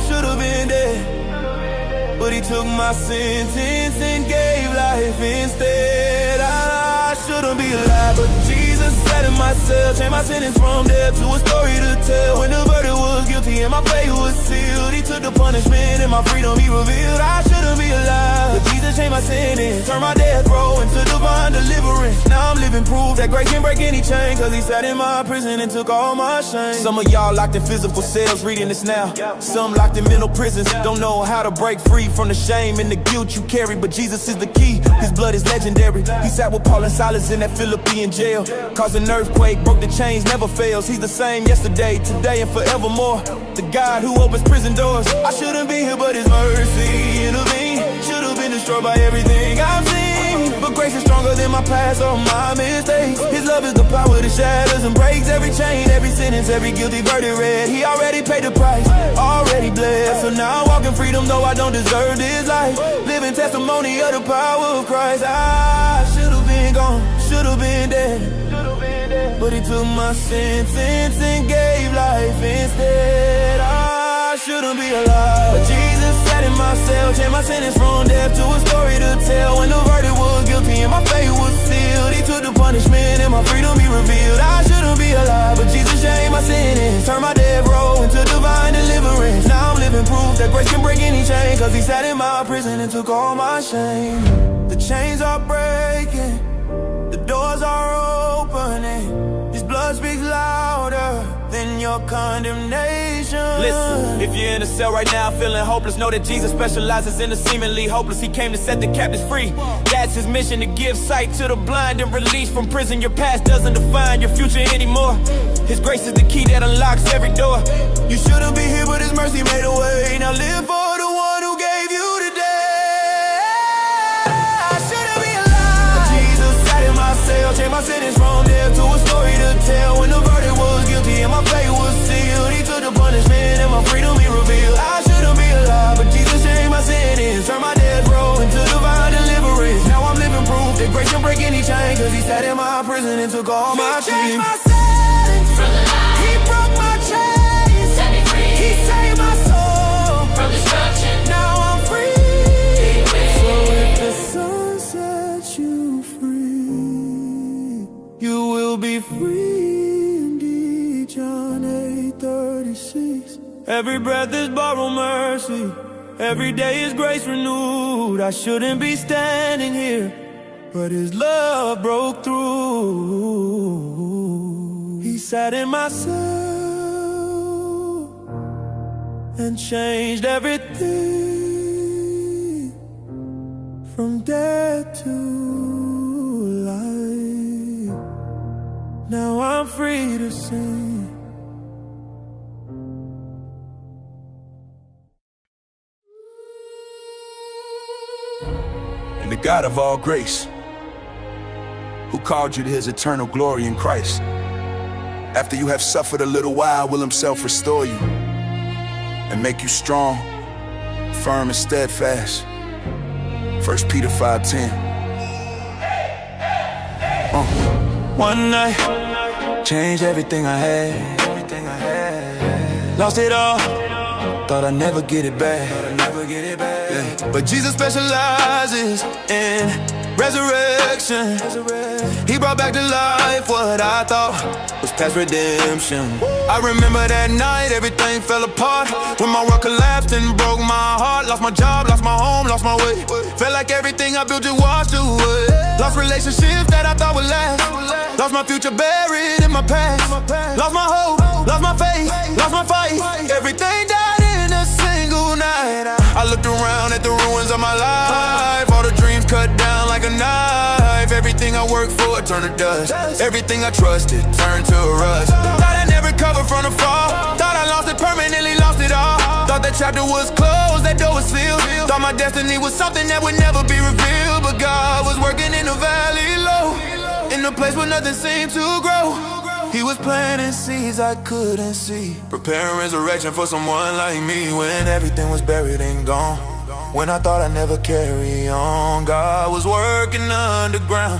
should've been dead, but he took my sentence and gave life instead. I shouldn't be alive, but Jesus sat in my cell, changed my sentence from death to a story to tell. When the verdict was guilty and my fate was sealed, he took the punishment and my freedom he revealed. I shouldn't be alive, but Jesus changed my sentence, turned my death row into divine deliverance. Now I'm living proof that grace can break any chain, cause he sat in my prison and took all my shame. Some of y'all locked in physical cells reading this now. Some locked in mental prisons, don't know how to break free from the shame and the guilt you carry. But Jesus is the key, his blood is legendary. He sat with Paul and Silas in that Philippian jail, caused an earthquake, broke the chains, never fails. He's the same yesterday, today, and forevermore. The God who opens prison doors. I shouldn't be here, but his mercy intervened. Should've been destroyed by everything I've seen, but grace is stronger than my past or my mistakes. His love is the power that shatters and breaks every chain, every sentence, every guilty verdict read. He already paid the price, already bled. So now I walk in freedom, though I don't deserve this life. Living testimony of the power of Christ. I should've been gone, should've been dead, but he took my sentence and gave life instead. I shouldn't be alive, but Jesus sat in my cell, changed my sentence from death to a story to tell. When the verdict was guilty and my fate was sealed, he took the punishment and my freedom he revealed. I shouldn't be alive, but Jesus changed my sentence, turned my death row into divine deliverance. Now I'm living proof that grace can break any chain, cause he sat in my prison and took all my shame. The chains are breaking, the doors are opening. His blood speaks louder than your condemnation. Listen, if you're in a cell right now feeling hopeless, know that Jesus specializes in the seemingly hopeless. He came to set the captives free. That's his mission, to give sight to the blind and release from prison. Your past doesn't define your future anymore. His grace is the key that unlocks every door. You shouldn't be here, but his mercy made a way. Now live for the one who gave you today. I shouldn't be alive, but Jesus sat in my cell, changed my sentence from death to a story to tell. When the verdict was guilty and my fate was sealed, he took the punishment and my freedom he revealed. I shouldn't be alive, but Jesus changed my sentence, turned my death row into divine deliverance. Now I'm living proof that grace can break any chain, cause he sat in my prison and took all my shame. He broke my chains, Set me free. he saved my soul From destruction. Now I'm free. So if the sun sets you free, you will be free indeed. John 8:36. Every breath is borrowed mercy, every day is grace renewed. I shouldn't be standing here, but his love broke through. He sat in my cell and changed everything from death to life. Now I'm free to sing. And the God of all grace, who called you to his eternal glory in Christ, after you have suffered a little while, will himself restore you and make you strong, firm and steadfast. 1 Peter 5:10. One night, changed everything I had. Lost it all, thought I'd never get it back. Yeah. But Jesus specializes in resurrection. He brought back to life what I thought was past redemption. I remember that night, everything fell apart when my world collapsed and broke my heart. Lost my job, lost my home, lost my way. Felt like everything I built just washed away. Lost relationships that I thought would last. Lost my future buried in my past. Lost my hope, lost my faith, lost my fight. Everything died in a single night. I looked around at the ruins of my life, all the worked for it turned to dust. Everything I trusted turned to rust. Thought I'd never recover from the fall. Thought I lost it permanently, lost it all. Thought that chapter was closed, that door was sealed. Thought my destiny was something that would never be revealed. But God was working in the valley low, in the place where nothing seemed to grow. He was planting seeds I couldn't see, preparing resurrection for someone like me. When everything was buried and gone, when I thought I'd never carry on, God was working underground,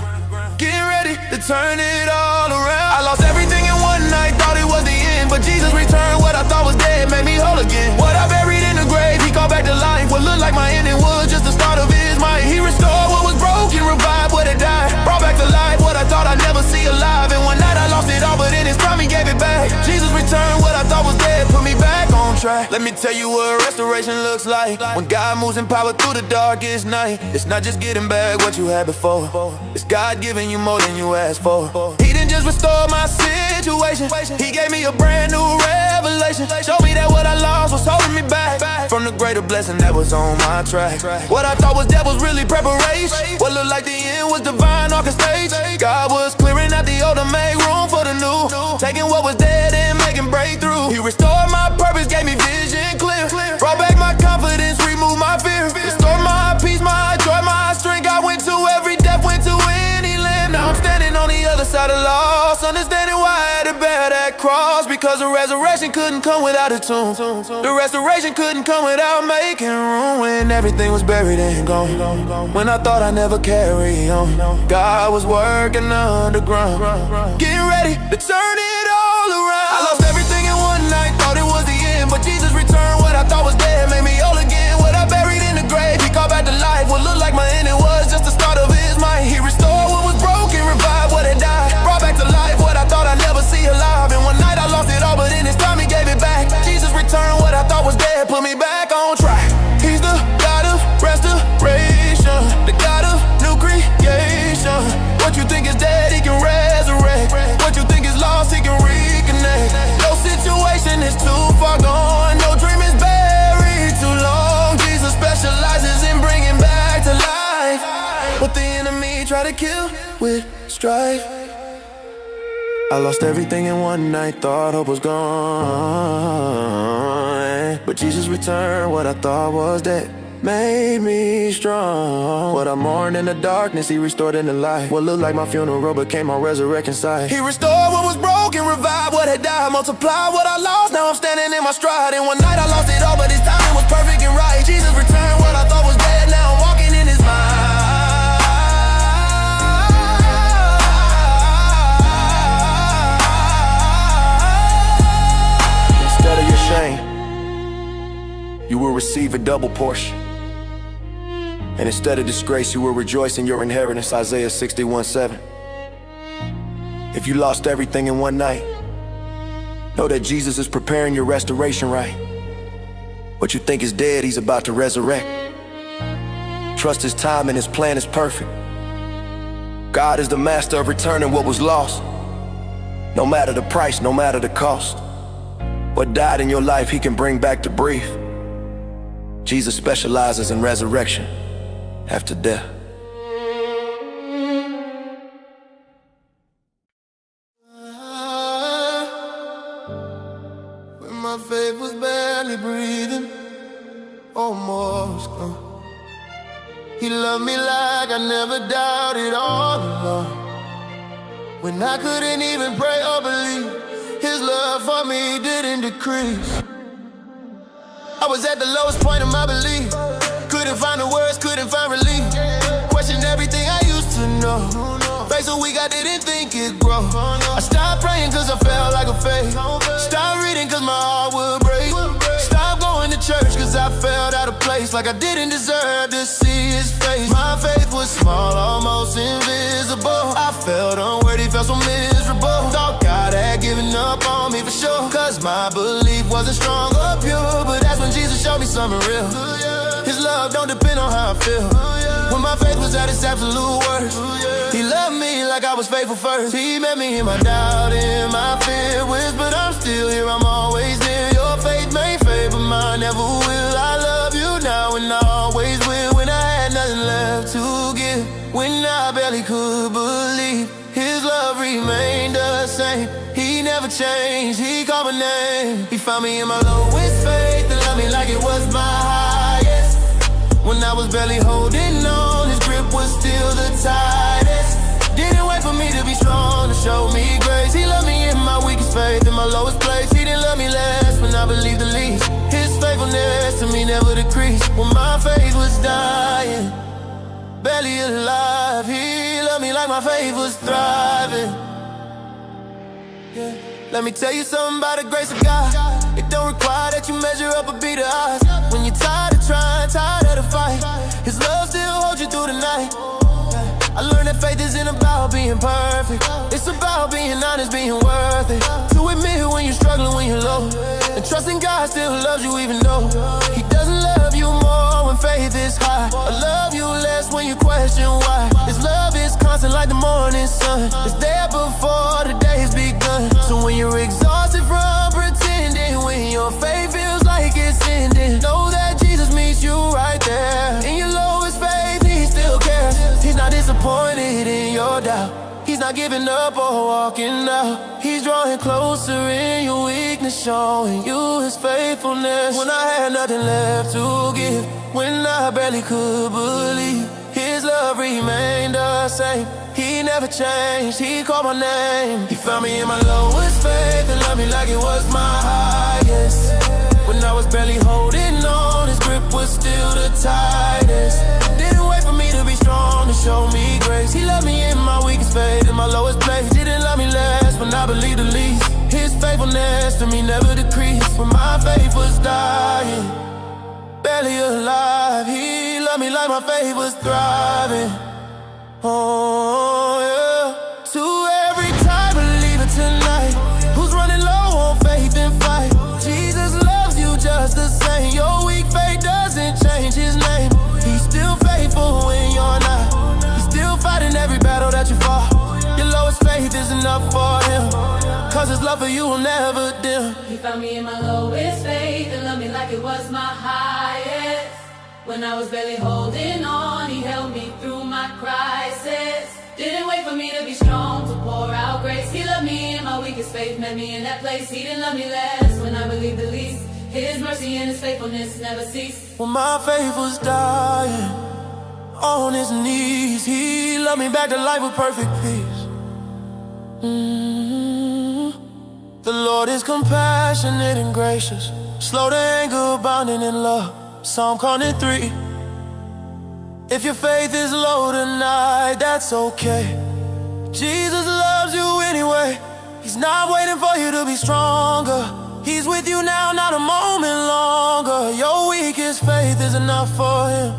getting ready to turn it all around. I lost everything in one night, thought it was the end, but Jesus returned what I thought was dead, made me whole again. What I buried in the grave, He called back to life. What looked like my ending was just the start of His might. He restored what was broken, revived what had died, brought back to life what I thought I'd never see alive. And one night I lost it all, but in His time He gave it back. Jesus returned what I thought was dead, put me back on track. Let me tell you what restoration looks like. When God moves in power through the darkest night, it's not just getting back what you had before. It's God giving you more than you asked for. He didn't just restore my situation, He gave me a brand new revelation. Showed me that what I lost was holding me back from the greater blessing that was on my track. What I thought was death was really preparation. What looked like the end was divine orchestration. God was clearing out the old to make room for the new, taking what was dead and making breakthrough. He restored my purpose, gave me vision clear, brought back my confidence, removed my fear, restored my peace, my joy, my strength. I went to every depth, went to any limb. Now I'm standing on the other side of loss, understanding why I had to bear that cross. Because the resurrection couldn't come without a tomb. The restoration couldn't come without making room. When everything was buried and gone, when I thought I'd never carry on, God was working underground, getting ready to turn it all around. I lost everything in one night, thought it was the end, but Jesus returned what I thought was dead, made me whole again. What I buried in the grave, He called back to life. What looked like my ending was just the start of His might. He restored what was broken, revived what had died, brought back to life what I thought I'd never see alive. And one night I lost it all, but in His time He gave it back. Jesus returned what I thought was dead, put me back on track. He's the God of restoration, the God of new creation. What you think is dead, He can resurrect. What you think is lost, He can reconnect. No situation is too far gone, no dream is buried too long. Jesus specializes in bringing back to life what the enemy tried to kill with strife. I lost everything in one night, thought hope was gone, but Jesus returned what I thought was dead, made me strong. What I mourned in the darkness, He restored in the light. What looked like my funeral became my resurrection site. He restored what was broken, revived what had died, multiplied what I lost. Now I'm standing in my stride. And one night I lost it all, but His timing was perfect and right. Jesus returned what I thought was dead. Now I'm walking in His mind. Instead of your shame, you will receive a double portion. And instead of disgrace, you will rejoice in your inheritance. Isaiah 61:7. If you lost everything in one night, know that Jesus is preparing your restoration right. What you think is dead, He's about to resurrect. Trust His time and His plan is perfect. God is the master of returning what was lost. No matter the price, no matter the cost. What died in your life, He can bring back to breathe. Jesus specializes in resurrection after death. When my faith was barely breathing, almost gone, He loved me like I never doubted all along. When I couldn't even pray or believe, His love for me didn't decrease. I was at the lowest point of my belief, couldn't find the words, couldn't find relief. Questioned everything I used to know. Face a week I didn't think it'd grow. I stopped praying cause I felt like a fake. Stopped reading cause my heart would break. Stopped going to church cause I felt out of place, like I didn't deserve to see His face. My faith was small, almost invisible. I felt unworthy, felt so miserable. Thought God had given up on me for sure, cause my belief wasn't strong or pure. But that's when Jesus showed me something real. His love don't depend on how I feel. When my faith was at its absolute worst, He loved me like I was faithful first. He met me in my doubt, in my fear, whispered I'm still here, I'm always near. Your faith may fade, but mine never will. I love you now and I always will. When I had nothing left to give, when I barely could believe, changed, he called my name. He found me in my lowest faith and loved me like it was my highest. When I was barely holding on, his grip was still the tightest. Didn't wait for me to be strong to show me grace. He loved me in my weakest faith, in my lowest place. He didn't love me less when I believed the least. His faithfulness to me never decreased. When my faith was dying, barely alive, he loved me like my faith was thriving. Yeah. Let me tell you something about the grace of God. It don't require that you measure up or beat the odds. When you're tired of trying, tired of the fight, his love still holds you through the night. I learned that faith isn't about being perfect. It's about being honest, being worth it. To admit when you're struggling, when you're low, and trusting God still loves you even though he doesn't love you more when faith is high, or love you less when you question why. His love is constant like the morning sun. It's there before the day has begun. So when you're exhausted from pretending, when your faith feels like it's ending, know that Jesus meets you right there. In your lowest faith, he still cares. He's not disappointed in your doubt. He's not giving up or walking out. He's drawing closer in your weakness, showing you his faithfulness. When I had nothing left to give, when I barely could believe, his love remained the same. He never changed, he called my name. He found me in my lowest faith and loved me like it was my highest. When I was barely holding on, his grip was still the tightest. Didn't wait for me to be strong to show me grace. He loved me in my weakest faith, in my lowest place. Didn't love me less when I believed the least. His faithfulness to me never decreased. When my faith was dying, barely alive, he loved me like my faith was thriving. Oh yeah. To every time believer tonight who's running low on faith and fight, Jesus loves you just the same. Your weak faith doesn't change his name. He's still faithful when you're not. He's still fighting every battle that you fought. Your lowest faith is enough for him, cause his love for you will never dim. He found me in my lowest faith and loved me like it was my highest. When I was barely holding on, he held me through my crisis. Didn't wait for me to be strong to pour out grace. He loved me in my weakest faith, met me in that place. He didn't love me less when I believed the least. His mercy and his faithfulness never cease. When my faith was dying, on his knees, he loved me back to life with perfect peace. The Lord is compassionate and gracious, slow to anger, abounding in love. Psalm 3. If your faith is low tonight, that's okay. Jesus loves you anyway. He's not waiting for you to be stronger. He's with you now, not a moment longer. Your weakest faith is enough for him.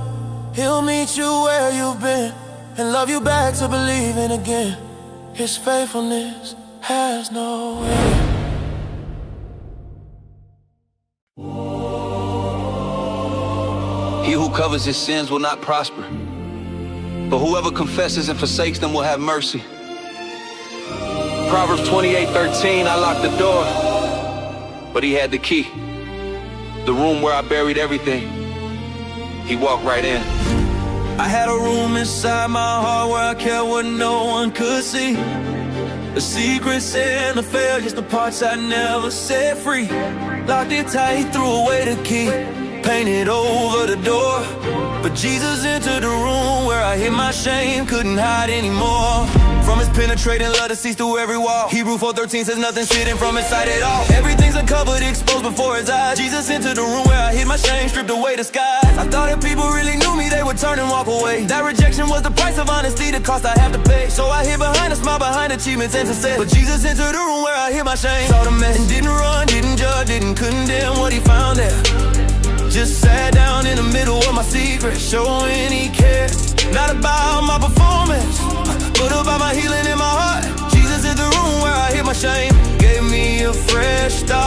He'll meet you where you've been and love you back to believing again. His faithfulness has no end. He who covers his sins will not prosper, but whoever confesses and forsakes them will have mercy. Proverbs 28:13, I locked the door, but he had the key. The room where I buried everything, he walked right in. I had a room inside my heart where I kept what no one could see. The secrets and the failures, the parts I never set free. Locked it tight, threw away the key, painted over the door. But Jesus entered the room where I hid my shame, couldn't hide anymore. From his penetrating love that sees through every wall. Hebrews 4:13 says nothing's hidden from his sight at all. Everything's uncovered, exposed before his eyes. Jesus entered the room where I hid my shame, stripped away the skies. I thought if people really knew me, they would turn and walk away. That rejection was the price of honesty, the cost I have to pay. So I hid behind a smile, behind achievements and success. But Jesus entered the room where I hid my shame, saw the mess, and didn't run, didn't judge, didn't condemn what he found there. Just sat down in the middle of my secret, showing he cared. Not about my performance, but about my healing in my heart. Jesus in the room where I hid my shame, gave me a fresh start.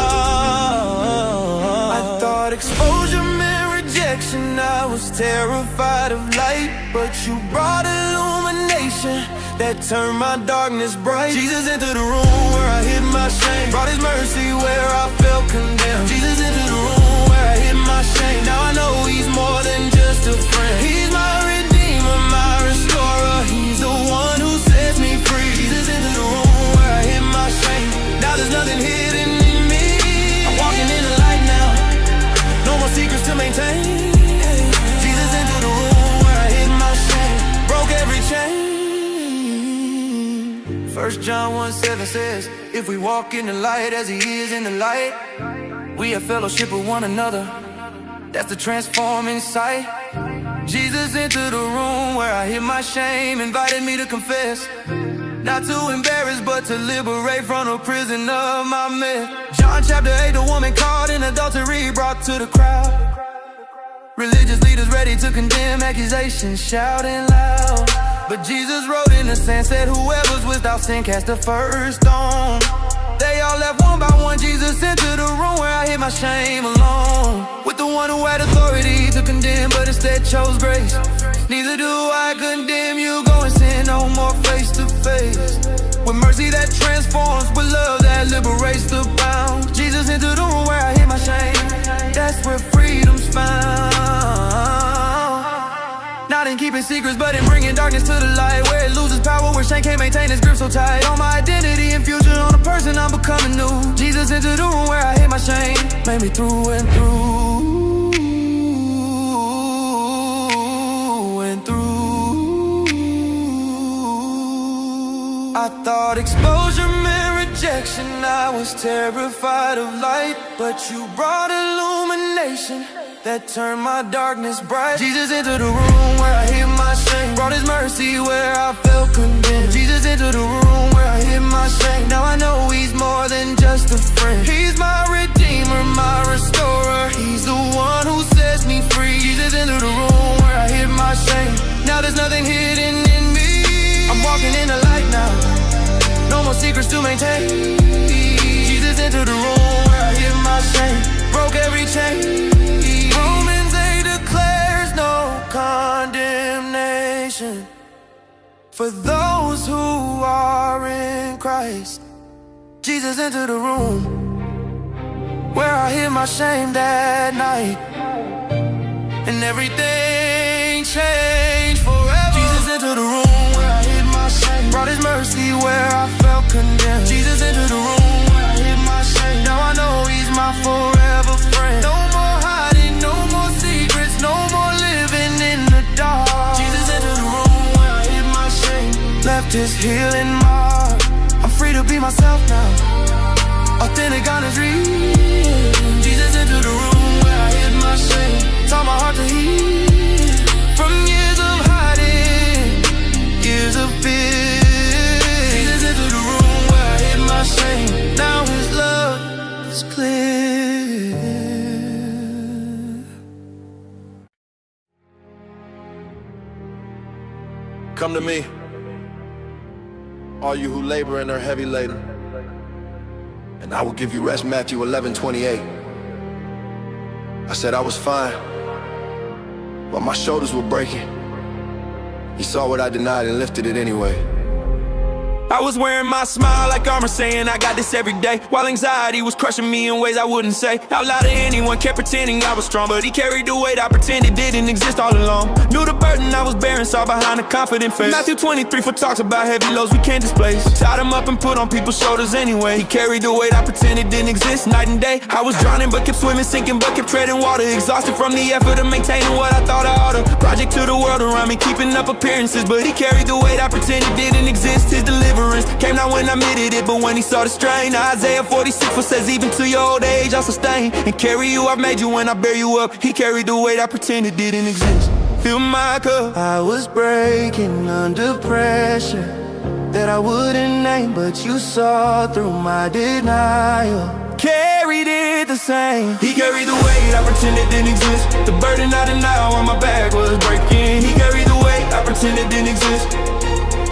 I thought exposure meant rejection, I was terrified of light. But you brought illumination that turned my darkness bright. Jesus entered the room where I hid my shame, brought his mercy where I felt condemned. Jesus entered the room where I hid my shame. Now I know he's more than just a friend. He's my redeemer, my restorer. He's the one who sets me free. Jesus entered the room where I hid my shame. Now there's nothing here maintain. Jesus into the room where I hid my shame, broke every chain. 1 John 1:7 says, if we walk in the light as he is in the light, we have fellowship with one another. That's the transforming sight. Jesus entered the room where I hid my shame, invited me to confess, not to embarrass but to liberate from the prison of my myth. John chapter 8, the woman caught in adultery brought to the crowd. Religious leaders ready to condemn, accusations shouting loud. But Jesus wrote in the sand, said whoever's without sin cast the first stone. They all left one by one. Jesus entered the room where I hid my shame alone, with the one who had authority to condemn but instead chose grace. Neither do I condemn you, go and sin no more face to face. With mercy that transforms, with love that liberates the bound. Jesus entered the room where I hid my shame. That's where freedom's found. Not in keeping secrets, but in bringing darkness to the light, where it loses power, where shame can't maintain its grip so tight. On my identity and future, on the person I'm becoming new. Jesus entered the room where I hid my shame, made me through and through and through. I thought exposure meant rejection, I was terrified of light, but you brought illumination that turned my darkness bright. Jesus entered the room where I hid my shame, brought his mercy where I felt condemned. Jesus entered the room where I hid my shame. Now I know he's more than just a friend. He's my redeemer, my restorer. He's the one who sets me free. Jesus entered the room where I hid my shame. Now there's nothing hidden in me. I'm walking in the light now, no more secrets to maintain. Jesus entered the room where I hid my shame, broke every chain. Condemnation for those who are in Christ. Jesus entered the room where I hid my shame that night, and everything changed forever. Jesus entered the room where I hid my shame, brought his mercy where I felt condemned. Jesus entered the room where I hid my shame. Now I know he's my forever friend. No more hiding, no more secrets, no more living in the dark. Jesus entered the room where I hid my shame, left his healing mark. I'm free to be myself now, authentic, honest, real. Jesus entered the room where I hid my shame, taught my heart to heal from years of hiding, years of fear. Jesus entered the room where I hid my shame. Now his love is clear. Come to me, all you who labor and are heavy laden, and I will give you rest. Matthew 11:28. I said I was fine, but my shoulders were breaking. He saw what I denied and lifted it anyway. I was wearing my smile like armor, saying I got this every day, while anxiety was crushing me in ways I wouldn't say out loud to anyone. Kept pretending I was strong, but he carried the weight I pretended didn't exist all along. Knew the burden I was bearing, saw behind a confident face. Matthew 23 talks about heavy loads we can't displace. Tied him up and put on people's shoulders anyway. He carried the weight I pretended didn't exist night and day. I was drowning but kept swimming, sinking but kept treading water, exhausted from the effort of maintaining what I thought I oughta. Project to the world around me, keeping up appearances, but he carried the weight I pretended didn't exist. His deliverance came not when I admitted it, but when he saw the strain. Isaiah 46 says, even to your old age I'll sustain and carry you. I've made you when I bear you up. He carried the weight I pretended didn't exist. Fill my cup. I was breaking under pressure that I wouldn't name, but you saw through my denial. Carried it the same. He carried the weight I pretended didn't exist. The burden I denied while my back was breaking. He carried the weight I pretended didn't exist.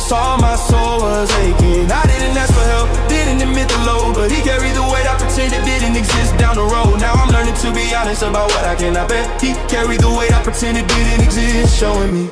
Saw my soul was aching. I didn't ask for help, didn't admit the load, but he carried the weight I pretended didn't exist down the road. Now I'm learning to be honest about what I cannot bear. He carried the weight I pretended didn't exist, showing me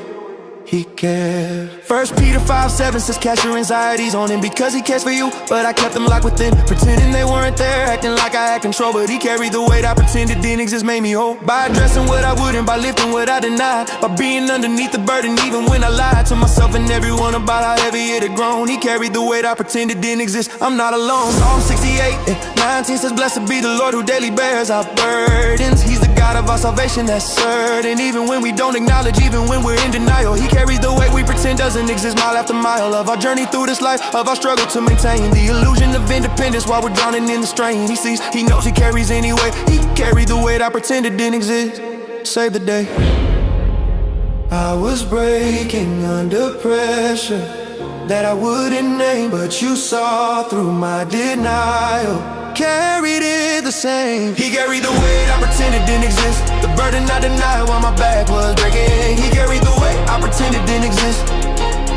he cares. 1 Peter 5:7 says cast your anxieties on him because he cares for you. But I kept them locked within, pretending they weren't there, acting like I had control. But he carried the weight I pretended didn't exist, made me whole. By addressing what I wouldn't, by lifting what I denied, by being underneath the burden even when I lied to myself and everyone about how heavy it had grown. He carried the weight I pretended didn't exist. I'm not alone. Psalm 68:19 says blessed be the Lord who daily bears our burdens. He's the God of our salvation, that's certain. Even when we don't acknowledge, even when we're in denial, he carries the weight we pretend doesn't exist, mile after mile of our journey through this life, of our struggle to maintain the illusion of independence while we're drowning in the strain. He sees, he knows, he carries anyway. He carried the weight I pretended didn't exist. Save the day. I was breaking under pressure that I wouldn't name, but you saw through my denial. Carried it the same. He carried the weight I pretended didn't exist, the burden I denied while my back was breaking. He carried the weight I pretended didn't exist.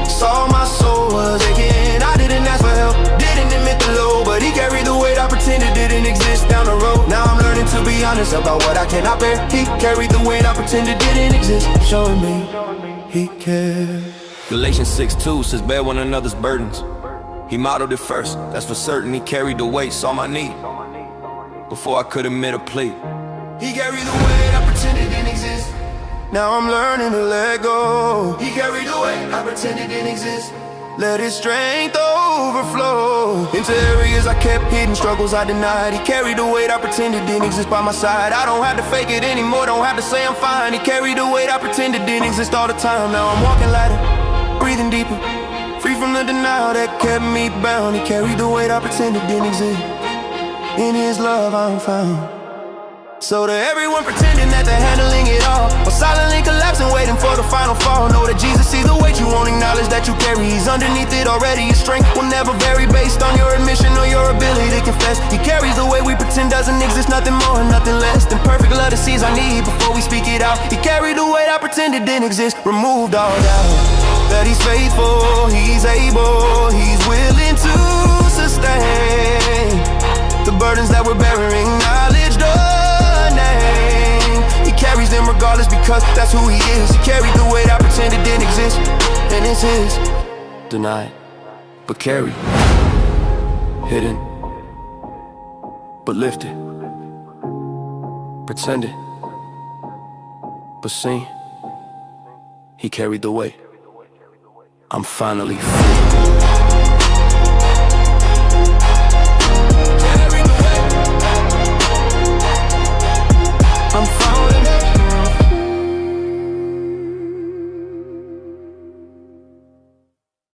Saw my soul was aching. I didn't ask for help, didn't admit the low, but he carried the weight I pretended didn't exist down the road. Now I'm learning to be honest about what I cannot bear. He carried the weight I pretended didn't exist, showing me he cared. Galatians 6:2 says bear one another's burdens. He modeled it first, that's for certain. He carried the weight, saw my need before I could admit a plea. He carried the weight I pretended didn't exist. Now I'm learning to let go. He carried the weight I pretended didn't exist. Let his strength overflow into areas I kept hidden, struggles I denied. He carried the weight I pretended didn't exist by my side. I don't have to fake it anymore, don't have to say I'm fine. He carried the weight I pretended didn't exist all the time. Now I'm walking lighter, breathing deeper, free from the denial that kept me bound. He carried the weight I pretended didn't exist. In his love I'm found. So to everyone pretending that they're handling it all, or silently collapsing, waiting for the final fall, know that Jesus sees the weight you won't acknowledge that you carry. He's underneath it already. His strength will never vary based on your admission or your ability to confess. He carries the weight we pretend doesn't exist, nothing more, nothing less than perfect love that sees our need before we speak it out. He carried the weight I pretended didn't exist, removed all doubt that he's faithful, he's able, he's willing to sustain the burdens that we're bearing. Knowledge he carries them regardless because that's who he is. He carried the weight I pretended didn't exist, and it's his. Denied, but carried. Hidden, but lifted. Pretended, but seen. He carried the weight. I'm finally free.